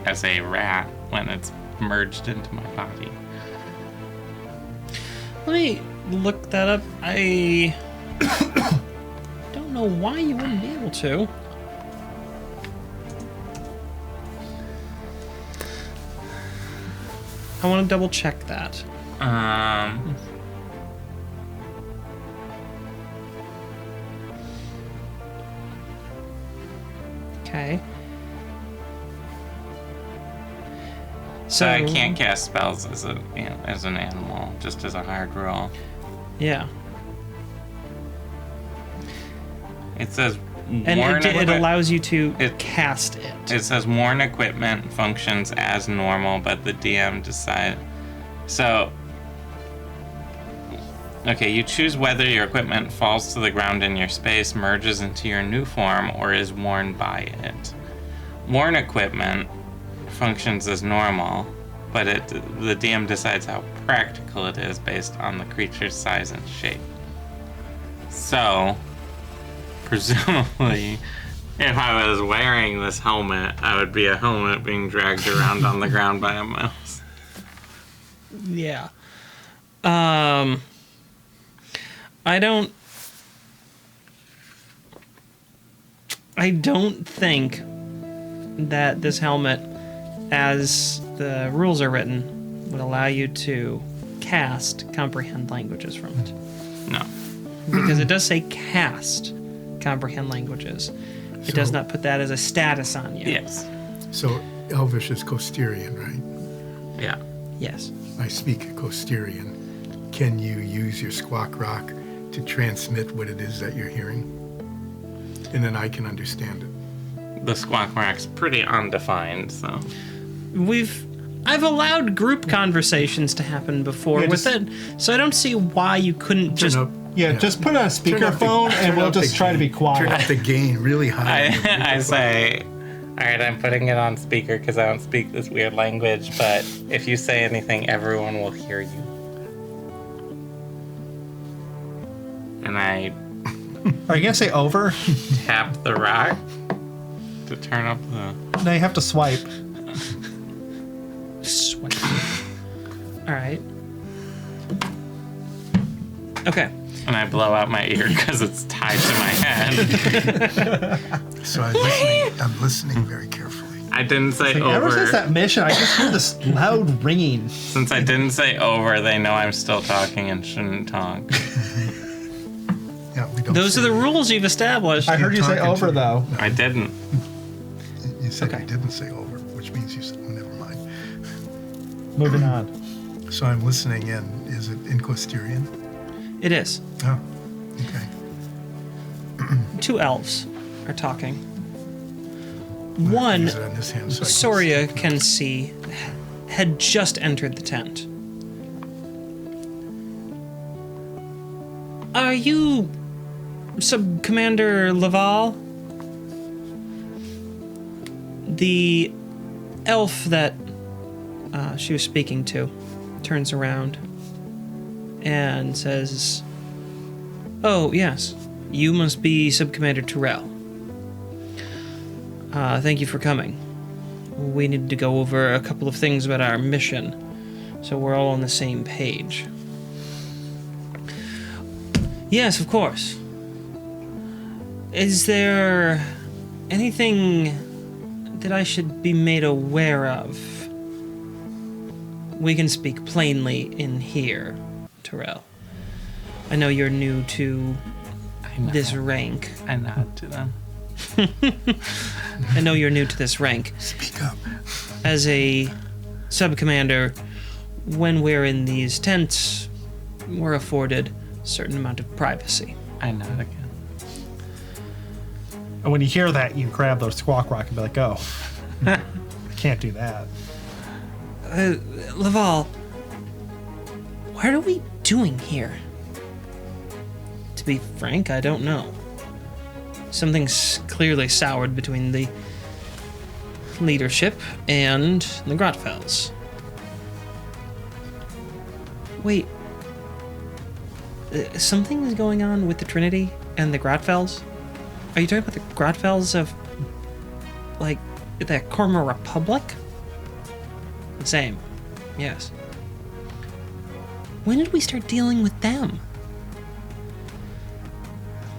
as a rat when it's merged into my body. Let me look that up. I don't know why you wouldn't be able to. I want to double check that. Okay. So I can't cast spells as a as an animal, just as a hard roll. Yeah. It says And it allows you to cast it. It says worn equipment functions as normal, but the DM decide. So, okay, you choose whether your equipment falls to the ground in your space, merges into your new form, or is worn by it. Worn equipment functions as normal, but the DM decides how practical it is based on the creature's size and shape. So, presumably, if I was wearing this helmet, I would be a helmet being dragged around on the ground by a mouse. Yeah. I don't think that this helmet, as the rules are written, would allow you to cast comprehend languages from it. No. Because it does say cast comprehend languages. It does not put that as a status on you. Yes. So Elvish is Costerian, right? Yeah. Yes. I speak Costerian. Can you use your Squawk Rock to transmit what it is that you're hearing, and then I can understand it. The squawk rack's pretty undefined, so. I've allowed group conversations to happen before Yeah, with just- it, so I don't see why you couldn't just. Yeah, just put it on speakerphone and we'll just try to be Turn quiet. up the gain really high. I say, alright, I'm putting it on speaker because I don't speak this weird language, but if you say anything, everyone will hear you. And I Are you gonna say over? tap the rock to turn up the. No, you have to swipe. Sweat. All right. Okay. And I blow out my ear because it's tied to my head. So I'm listening very carefully. I didn't say Like, ever since over. that mission, I just hear this loud ringing. Since I didn't say over, they know I'm still talking and shouldn't talk. Yeah, we don't Those say are the that. rules you've established. I heard you say talking over to- though. I didn't. You said Okay. you didn't say over, which means you said, oh, never mind. Moving on. So I'm listening in. Is it Inquistorian? It is. Oh, okay. 2 elves are talking. I'm gonna One, use it on this hand so I can Soria see. can see, had just entered the tent. Are you Sub-Commander Laval? The elf that she was speaking to turns around and says, "Oh, yes, you must be Sub-Commander Terrell. Thank you for coming. We need to go over a couple of things about our mission, so we're all on the same page." Yes, of course. Is there anything that I should be made aware of? We can speak plainly in here, Terrell. I know you're new to this rank. I nod to them. I know you're new to this rank. Speak up. As a sub-commander, when we're in these tents, we're afforded a certain amount of privacy. I nod again. And when you hear that, you grab the squawk rock and be like, oh, I can't do that. Laval, what are we doing here? To be frank, I don't know. Something's clearly soured between the leadership and the Grotfells. Wait. Something is going on with the Trinity and the Grotfells? Are you talking about the Grotfells of, like, the Korma Republic? Same. Yes. When did we start dealing with them?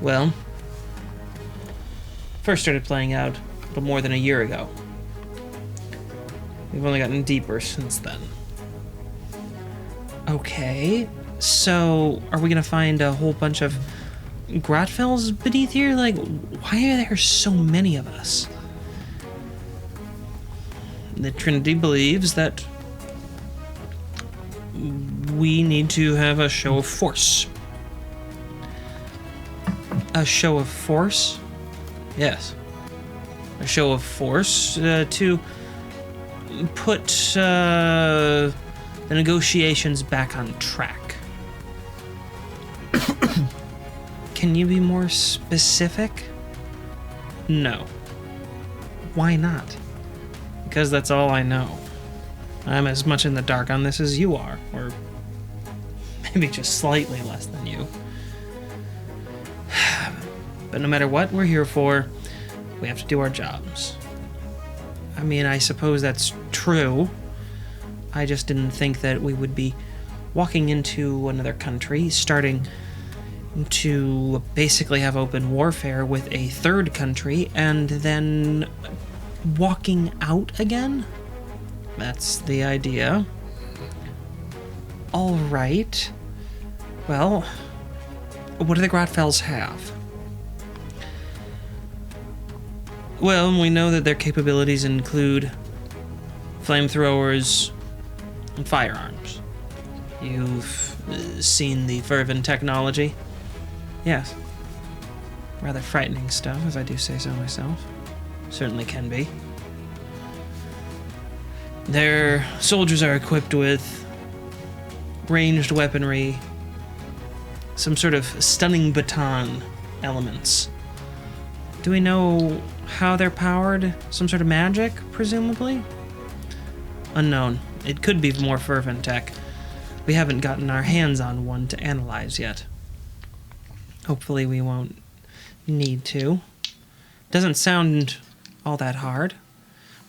Well, first started playing out a little more than a year ago. We've only gotten deeper since then. Okay, so are we gonna find a whole bunch of Grotfells beneath here? Like, why are there so many of us? The Trinity believes that we need to have a show of force. A show of force? Yes. A show of force to put the negotiations back on track. Can you be more specific? No. Why not? Because that's all I know. I'm as much in the dark on this as you are, or maybe just slightly less than you. But no matter what we're here for, we have to do our jobs. I mean, I suppose that's true. I just didn't think that we would be walking into another country, starting to basically have open warfare with a third country, and then walking out again? That's the idea. All right. Well, what do the Grotfells have? Well, we know that their capabilities include flamethrowers and firearms. You've seen the Fervent technology? Yes. Rather frightening stuff, if I do say so myself. Certainly can be. Their soldiers are equipped with ranged weaponry, some sort of stunning baton elements. Do we know how they're powered? Some sort of magic, presumably? Unknown. It could be more fervent tech. We haven't gotten our hands on one to analyze yet. Hopefully we won't need to. Doesn't sound all that hard.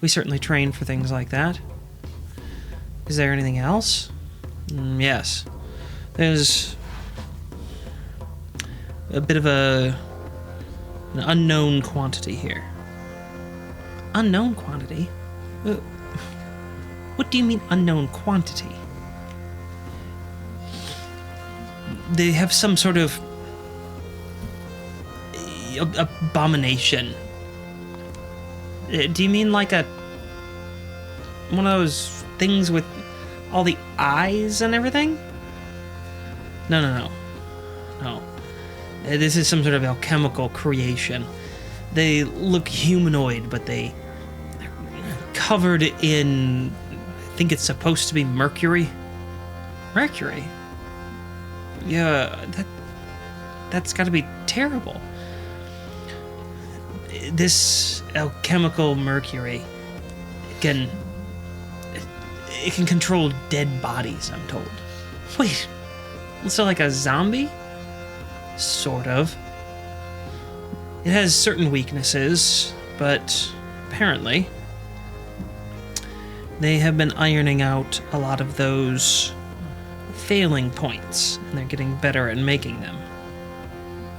We certainly train for things like that. Is there anything else? Yes. There's a bit of an unknown quantity here. Unknown quantity? What do you mean unknown quantity? They have some sort of abomination. Do you mean like one of those things with all the eyes and everything? No. This is some sort of alchemical creation. They look humanoid, but they're covered in, I think it's supposed to be mercury. Mercury? Yeah, that's got to be terrible. This alchemical mercury it can control dead bodies, I'm told. Wait, so like a zombie? Sort of. It has certain weaknesses, but apparently they have been ironing out a lot of those failing points, and they're getting better at making them.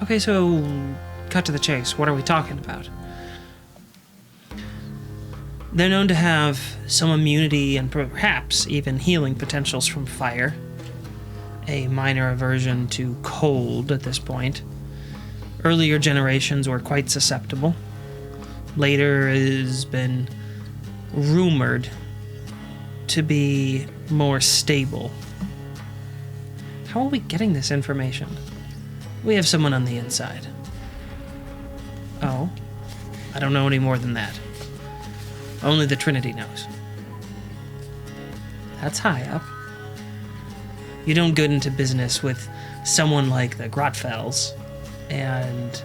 Okay, so cut to the chase. What are we talking about? They're known to have some immunity and perhaps even healing potentials from fire. A minor aversion to cold at this point. Earlier generations were quite susceptible. Later has been rumored to be more stable. How are we getting this information? We have someone on the inside. Oh, I don't know any more than that. Only the Trinity knows. That's high up. You don't get into business with someone like the Grotfells and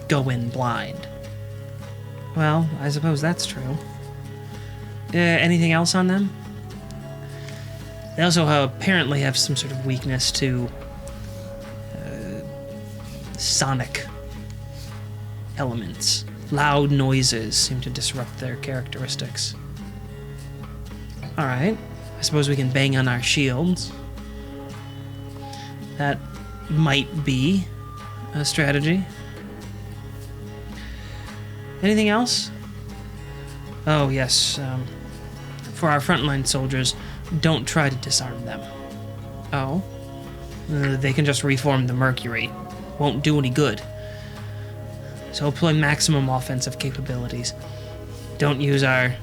go in blind. Well, I suppose that's true. Anything else on them? They also apparently have some sort of weakness to sonic elements. Loud noises seem to disrupt their characteristics. Alright, I suppose we can bang on our shields. That might be a strategy. Anything else? Oh, yes. For our frontline soldiers, don't try to disarm them. Oh? They can just reform the mercury. Won't do any good. So employ maximum offensive capabilities. Don't use our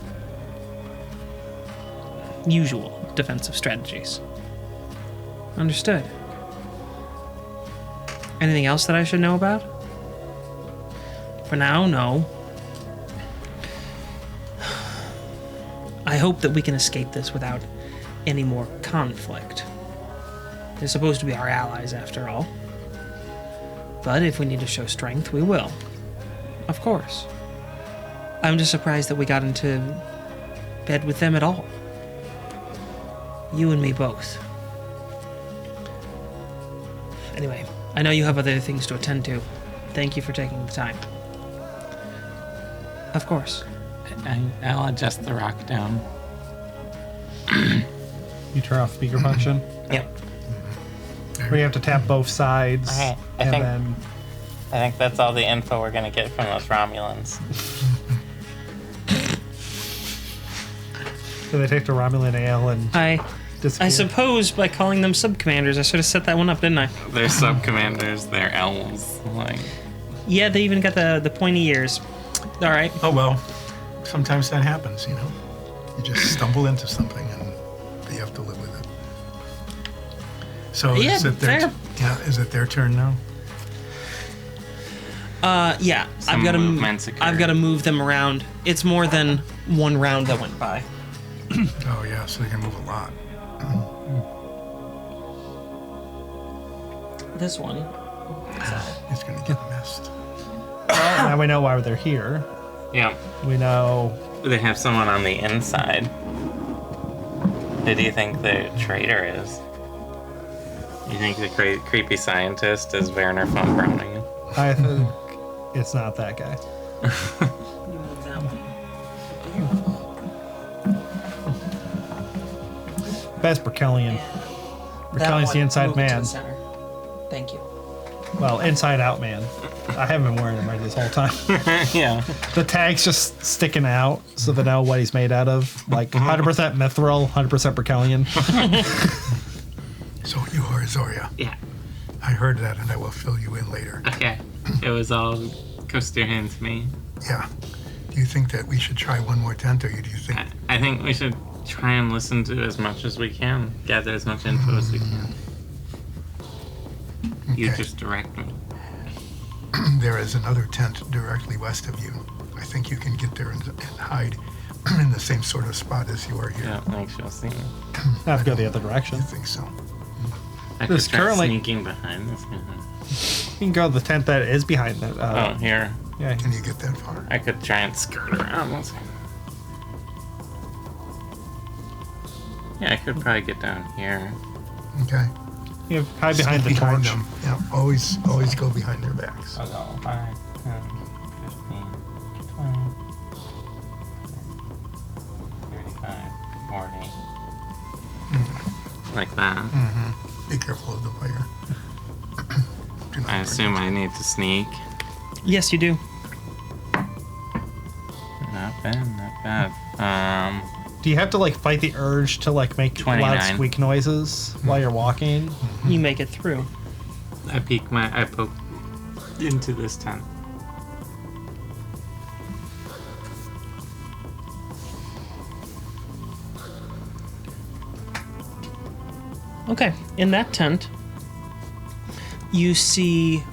usual defensive strategies. Understood. Anything else that I should know about? For now, no. I hope that we can escape this without any more conflict. They're supposed to be our allies, after all. But if we need to show strength, we will. Of course. I'm just surprised that we got into bed with them at all. You and me both. Anyway, I know you have other things to attend to. Thank you for taking the time. Of course. I'll adjust the rock down. You turn off speaker function. Yep. We have to tap both sides, Okay, I think that's all the info we're gonna get from those Romulans. so they take the Romulan ale and disappear. I suppose by calling them sub-commanders, I should have set that one up, didn't I? They're sub-commanders, they're elves. Like, Yeah, they even got the pointy ears. All right. Oh, well, sometimes that happens, you know. You just stumble into something and you have to live with it. So Yeah, is it their fair. is it their turn now? Yeah, Some I've got to movements occur. I've got to move them around. It's more than one round that went by. Oh yeah, so you can move a lot. This one. It's gonna get missed. Well, now we know why they're here. Yeah. We know. They have someone on the inside. Who do you think the traitor is? You think the creepy scientist is Werner von Browning? I think it's not that guy. That's Berkelion. Berkelion's the inside man. Thank you. Well, inside out man. I haven't been wearing him right this whole time. Yeah. The tag's just sticking out so they know what he's made out of. Like 100% Mithril, 100% Berkelion. So you are Zoria. Yeah. I heard that, and I will fill you in later. Okay. It was all coherent to me. Yeah. Do you think that we should try one more tent, or do you think? I think we should try and listen to as much as we can, gather as much info as we can. You Okay. just direct me. There is another tent directly west of you. I think you can get there and hide in the same sort of spot as you are here. Yeah, thanks, you'll see. I have to go the other direction. I think so. I There's could try currently- sneaking behind this guy. You can go to the tent that is behind that. Oh, here. Yeah. Can you get that far? I could try and skirt around this. Yeah, I could probably get down here. Okay. You hide behind the Sneak behind torch. them. Yeah. Always go behind their backs. I'll go 5, 10, 15, 20, 35, 40. Like that. Mm-hmm. Be careful of the fire. Do not I break assume it. I need to sneak. Yes, you do. Not bad, not bad. Do you have to like fight the urge to like make 29. loud squeak noises while you're walking? You make it through. I poke into this tent. Okay, in that tent, you see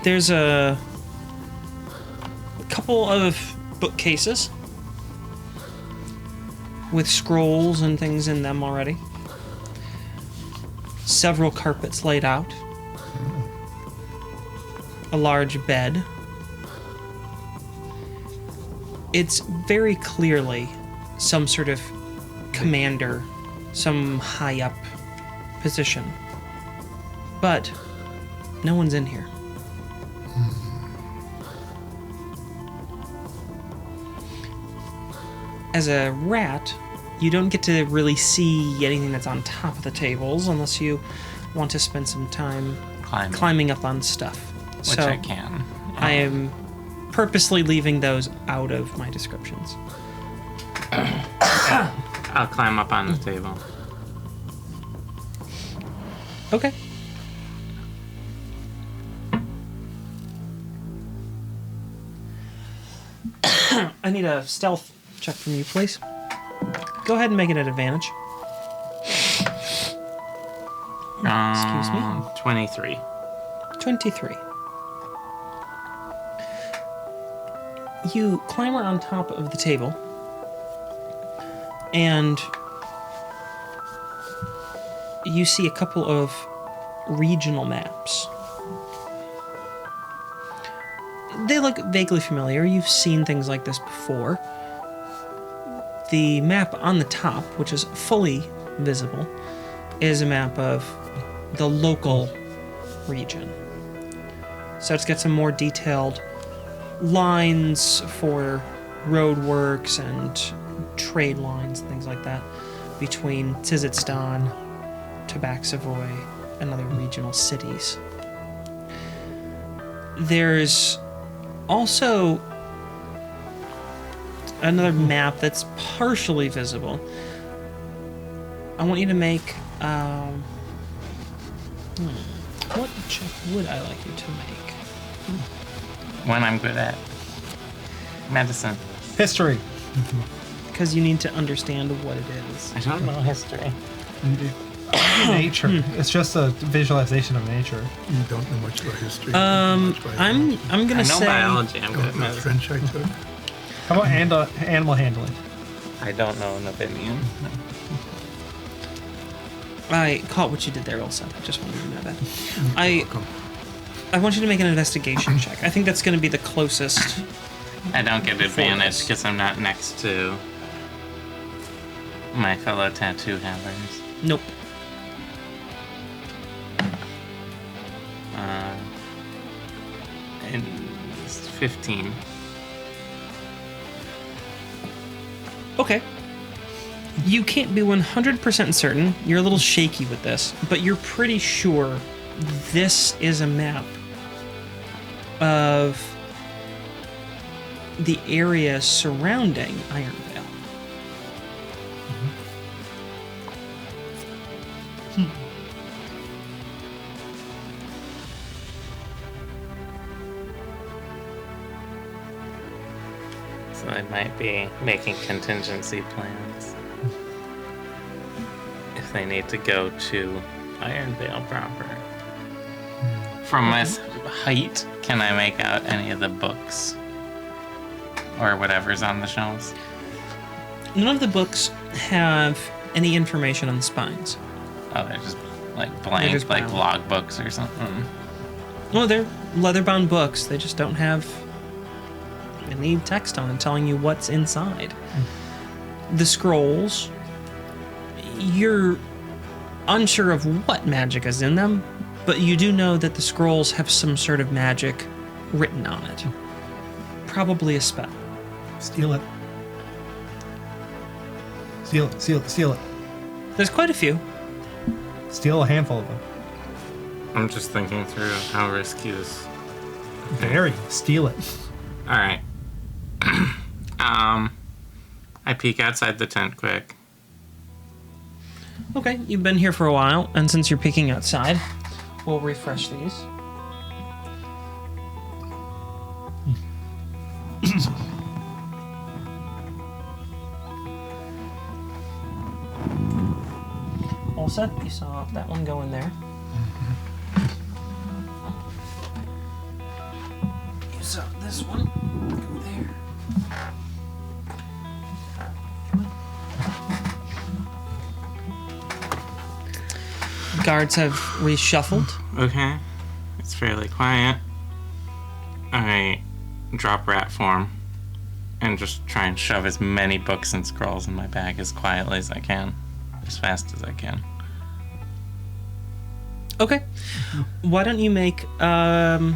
there's a couple of bookcases with scrolls and things in them already. Several carpets laid out. A large bed. It's very clearly some sort of commander, some high up position. But no one's in here. As a rat, you don't get to really see anything that's on top of the tables unless you want to spend some time climbing up on stuff. Which I can. I am purposely leaving those out of my descriptions. I'll climb up on the table. Okay. I need a stealth check from you, please. Go ahead and make it an advantage. Excuse me. 23. 23. You clamber on top of the table, and you see a couple of regional maps. They look vaguely familiar. You've seen things like this before. The map on the top, which is fully visible, is a map of the local region. So it's got some more detailed lines for roadworks and trade lines and things like that between Tzizitztan, Tabac-Savoy, and other regional cities. There's also another map that's partially visible. I want you to make what check would I like you to make? One I'm good at. Medicine. History. Because you need to understand what it is. I don't know history. nature. It's just a visualization of nature. You don't know much about history. I'm gonna I know say biology. I'm good Don't at know math. French I took. How about animal handling? I don't know an opinion. I caught what you did there, Elsa. I just wanted you to know that. Welcome. I want you to make an investigation check. I think that's going to be the closest. I don't get advantage this. because I'm not next to my fellow tattoo havers. Nope. And it's 15. Okay. You can't be 100% certain. You're a little shaky with this, but you're pretty sure this is a map of the area surrounding Ironvale. So I might be making contingency plans. If they need to go to Ironvale proper. From this height, can I make out any of the books? Or whatever's on the shelves? None of the books have any information on the spines. Oh, they're just like blank, just like brown. log books or something. Well, they're leather-bound books. They just don't have any text on them telling you what's inside. The scrolls, you're unsure of what magic is in them, but you do know that the scrolls have some sort of magic written on it. Probably a spell. Steal it. Steal it. Steal it. Steal it. There's quite a few. Steal a handful of them. I'm just thinking through how risky this. Very. Steal it. All right. I peek outside the tent quick. Okay, you've been here for a while, and since you're peeking outside, we'll refresh these. All set. You saw that one go in there. You saw this one go there. Guards have reshuffled. Okay. It's fairly quiet. I drop rat form and just try and shove as many books and scrolls in my bag as quietly as I can. As fast as I can. Okay. Why don't you make are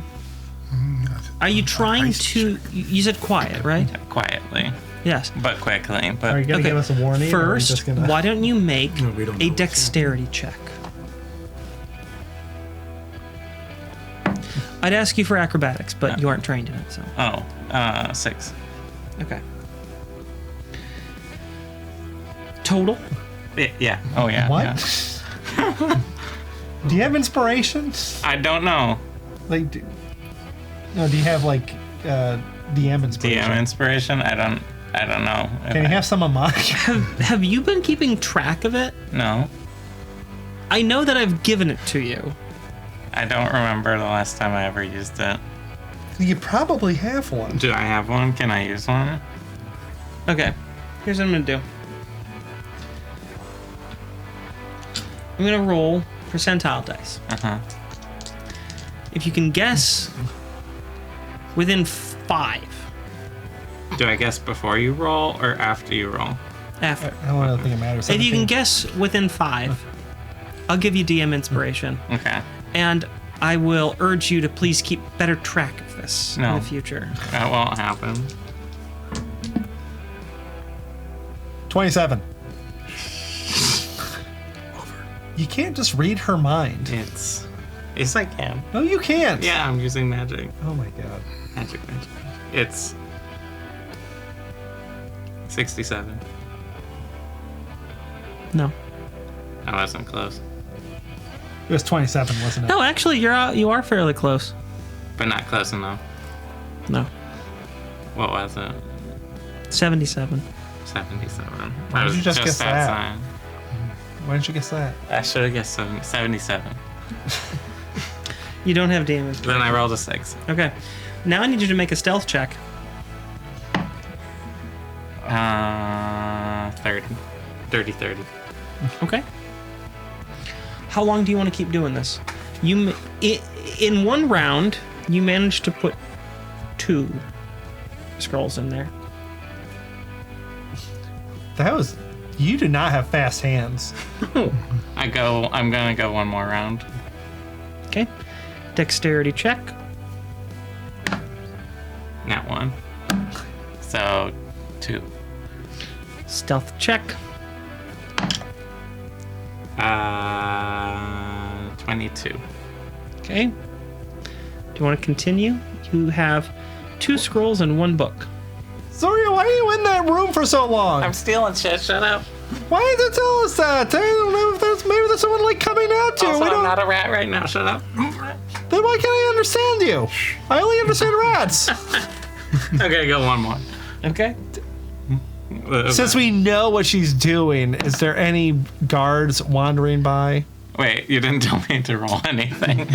you trying Ice to you said quiet, right? Quietly. Yes. But quickly. But Are you gonna give us a warning? or are we First, just gonna... why don't you make No, we don't a know. dexterity check? I'd ask you for acrobatics, but you aren't trained in it, so. 6. Okay. Total? Yeah. Oh yeah. What? Yeah. Do you have inspiration? I don't know. Like, do you have like DM inspiration? DM inspiration? I don't know. Can you have some of mine? Have you been keeping track of it? No. I know that I've given it to you. I don't remember the last time I ever used it. You probably have one. Do I have one? Can I use one? Okay. Here's what I'm gonna do. I'm gonna roll percentile dice. Uh-huh. If you can guess within 5 Do I guess before you roll or after you roll? after. I don't really think it matters. If you can 17. guess within 5, I'll give you DM inspiration. Okay. And I will urge you to please keep better track of this in No. the future. That won't happen. 27. You can't just read her mind. Yes, I can. No, you can't. Yeah, I'm using magic. Oh my god. Magic. It's 67. No. I wasn't close. It was 27, wasn't it? No, actually, you are fairly close. But not close enough. No. What was it? 77. 77. Why I did was you just guess that? sign. Why didn't you guess that? I should have guessed 77. You don't have damage. Then I rolled a 6. Okay. Now I need you to make a stealth check. 30. 30. Okay. How long do you want to keep doing this? In one round, you managed to put 2 scrolls in there. That was. You do not have fast hands. I'm gonna go one more round. Okay. Dexterity check. Not 1. So 2. Stealth check. 22. Okay. Do you want to continue? You have 2 scrolls and 1 book. Zoria, why are you in that room for so long? I'm stealing shit. Shut up. Why did they tell us that? I don't know if maybe there's someone like coming at you. Also, we don't. I'm not a rat right now. Shut up. Then why can't I understand you? I only understand rats. Okay, go one more. Okay. Since we know what she's doing, is there any guards wandering by? Wait, you didn't tell me to roll anything.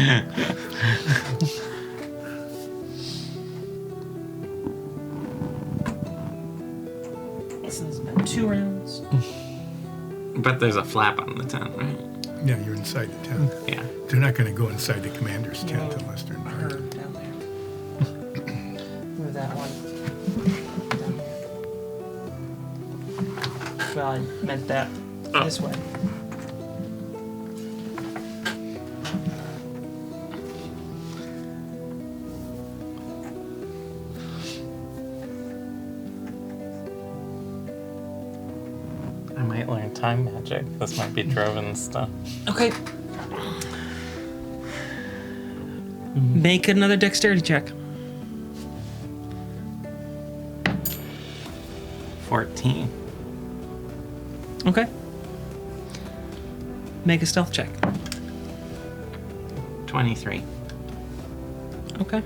This has been 2 rounds. But there's a flap on the tent, right? Yeah, you're inside the tent. Yeah. They're not going to go inside the commander's tent unless they're invited. Down there. Move that one. Down here. Well, I meant that this way. I might learn time magic. This might be Droven's stuff. Okay. Make another dexterity check. 14. Okay. Make a stealth check. 23. Okay.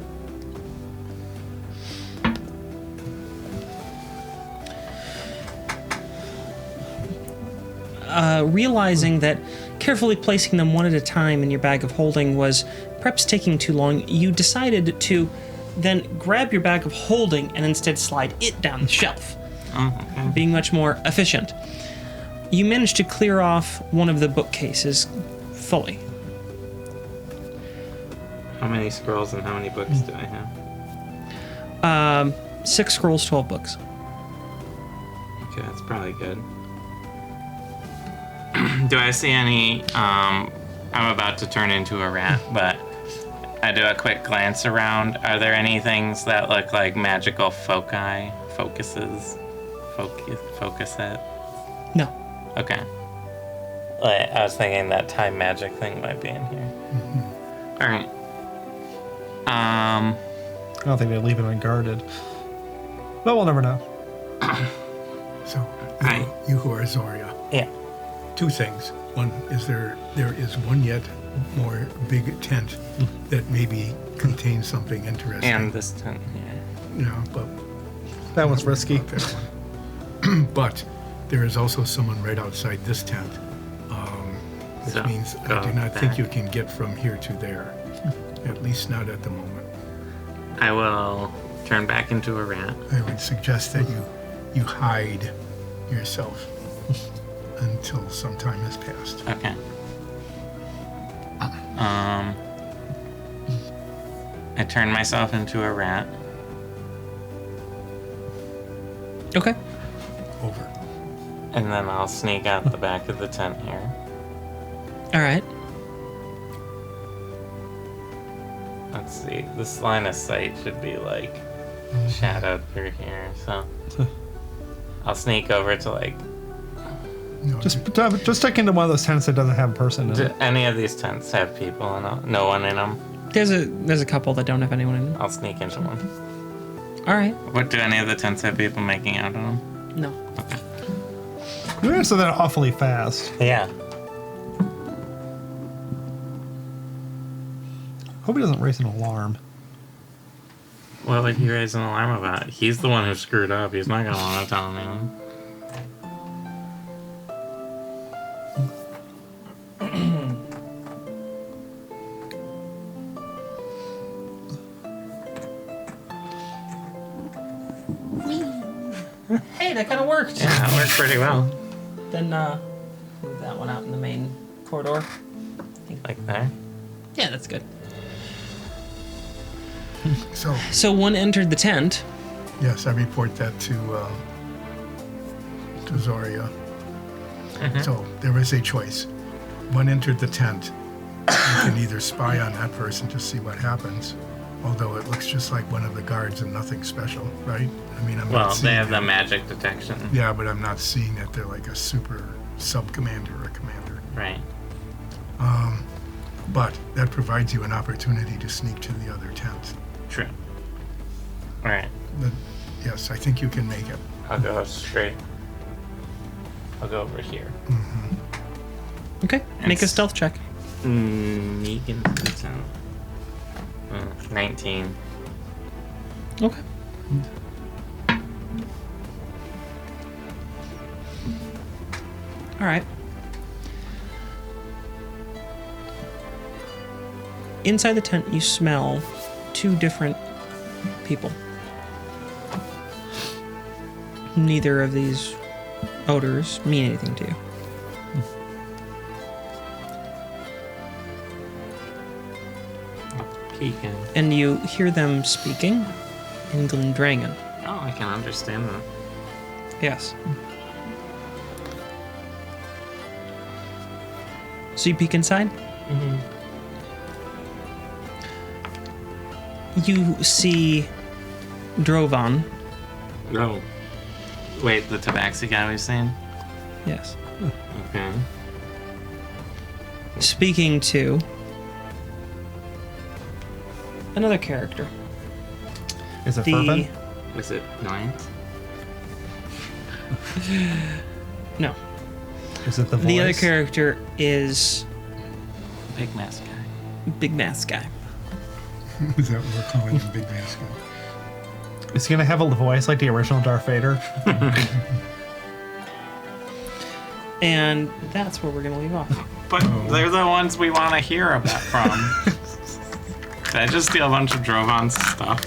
Realizing that carefully placing them one at a time in your bag of holding was perhaps taking too long, you decided to then grab your bag of holding and instead slide it down the shelf, being much more efficient. You managed to clear off one of the bookcases fully. How many scrolls and how many books do I have? 6 scrolls, 12 books. Okay, that's probably good. Do I see any, I'm about to turn into a rat, but I do a quick glance around. Are there any things that look like magical focus it? No. Okay. I was thinking that time magic thing might be in here. All right. I don't think they leave it unguarded. But we'll never know. So, Hi. you who are Zoria, Yeah. 2 things. One is there is one yet more big tent that maybe contains something interesting. And this tent here. You know, but That one's risky. that one. But there is also someone right outside this tent. Which So, means go I do not think back. you can get from here to there. At least not at the moment. I will turn back into a rat. I would suggest that you hide yourself until some time has passed. Okay. I turn myself into a rat. Okay. Over. And then I'll sneak out the back of the tent here. All right. Let's see. This line of sight should be like shadowed through here, so I'll sneak over to like. No, Just stick into one of those tents that doesn't have a person in Do it. any of these tents have people in them? No one in them. There's a couple that don't have anyone in them. I'll sneak into one. All right. What do any of the tents have people making out in them? No. You answer that awfully fast. Yeah. Hope he doesn't raise an alarm. What would he raise an alarm about? He's the one who screwed up. He's not gonna want to tell anyone. Hey, that kind of worked. Yeah, it worked pretty well. Then move that one out in the main corridor. Like there. Yeah, that's good. So, So one entered the tent. yes, I report that to Zoria. So there is a choice. One entered the tent. You can either spy on that person to see what happens, although it looks just like one of the guards and nothing special, right? I mean, I'm Well, not they seeing have the that. magic detection. Yeah, but I'm not seeing that they're like a super sub-commander or commander. Right. But that provides you an opportunity to sneak to the other tent. True. Alright. But yes, I think you can make it. I'll go straight. I'll go over here. Okay, make a stealth check. Megan. 19. Okay. All right. Inside the tent, you smell two different people. Neither of these odors mean anything to you. Keegan. And you hear them speaking in Glendragon. Oh, I can understand that. Yes. So you peek inside? You see Drovan. Oh. Wait, the tabaxi guy we was saying? Yes. Okay. Speaking to another character. Is it The Fervent? Was it 9? no. Is it the voice? The other character is Big mask guy. Big Mask Guy. Is that what we're calling him, Big Mask? Is he gonna have a voice like the original Darth Vader? And that's where we're gonna leave off. But they're the ones we want to hear about from. Did I just steal a bunch of Drovan's stuff?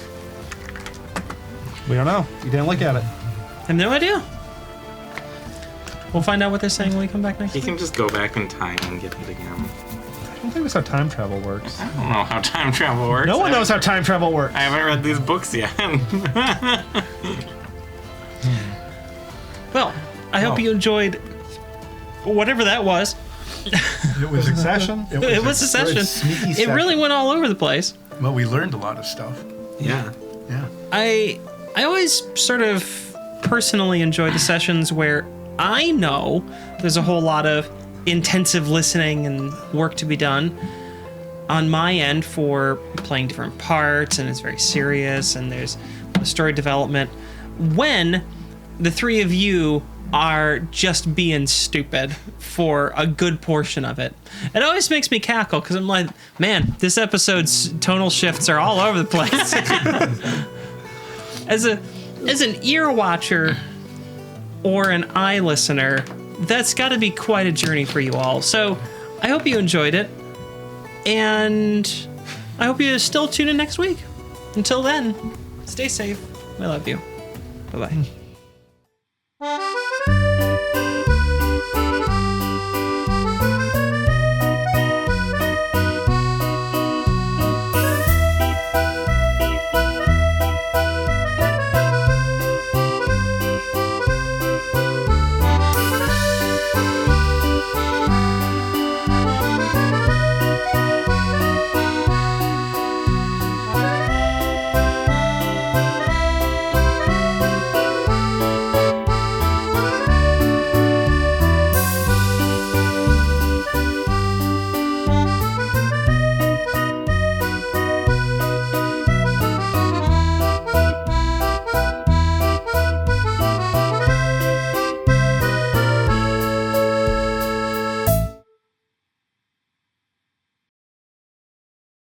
We don't know. You didn't look at it. I have no idea. We'll find out what they're saying when we come back next You week. can just go back in time and get it again. I don't think that's how time travel works. I don't know how time travel works. No one knows how time travel works. I haven't read these books yet. Well, I hope you enjoyed whatever that was. It was Succession? It was a very session. sneaky It really session. went all over the place. Well, we learned a lot of stuff. yeah. Yeah. I always sort of personally enjoy the sessions where I know there's a whole lot of intensive listening and work to be done on my end for playing different parts, and it's very serious, and there's the story development. When the three of you are just being stupid for a good portion of it, it always makes me cackle because I'm like, man, this episode's tonal shifts are all over the place. As an ear watcher or an eye listener, that's got to be quite a journey for you all. So I hope you enjoyed it, and I hope you still tune in next week. Until then, stay safe. I love you. Bye-bye.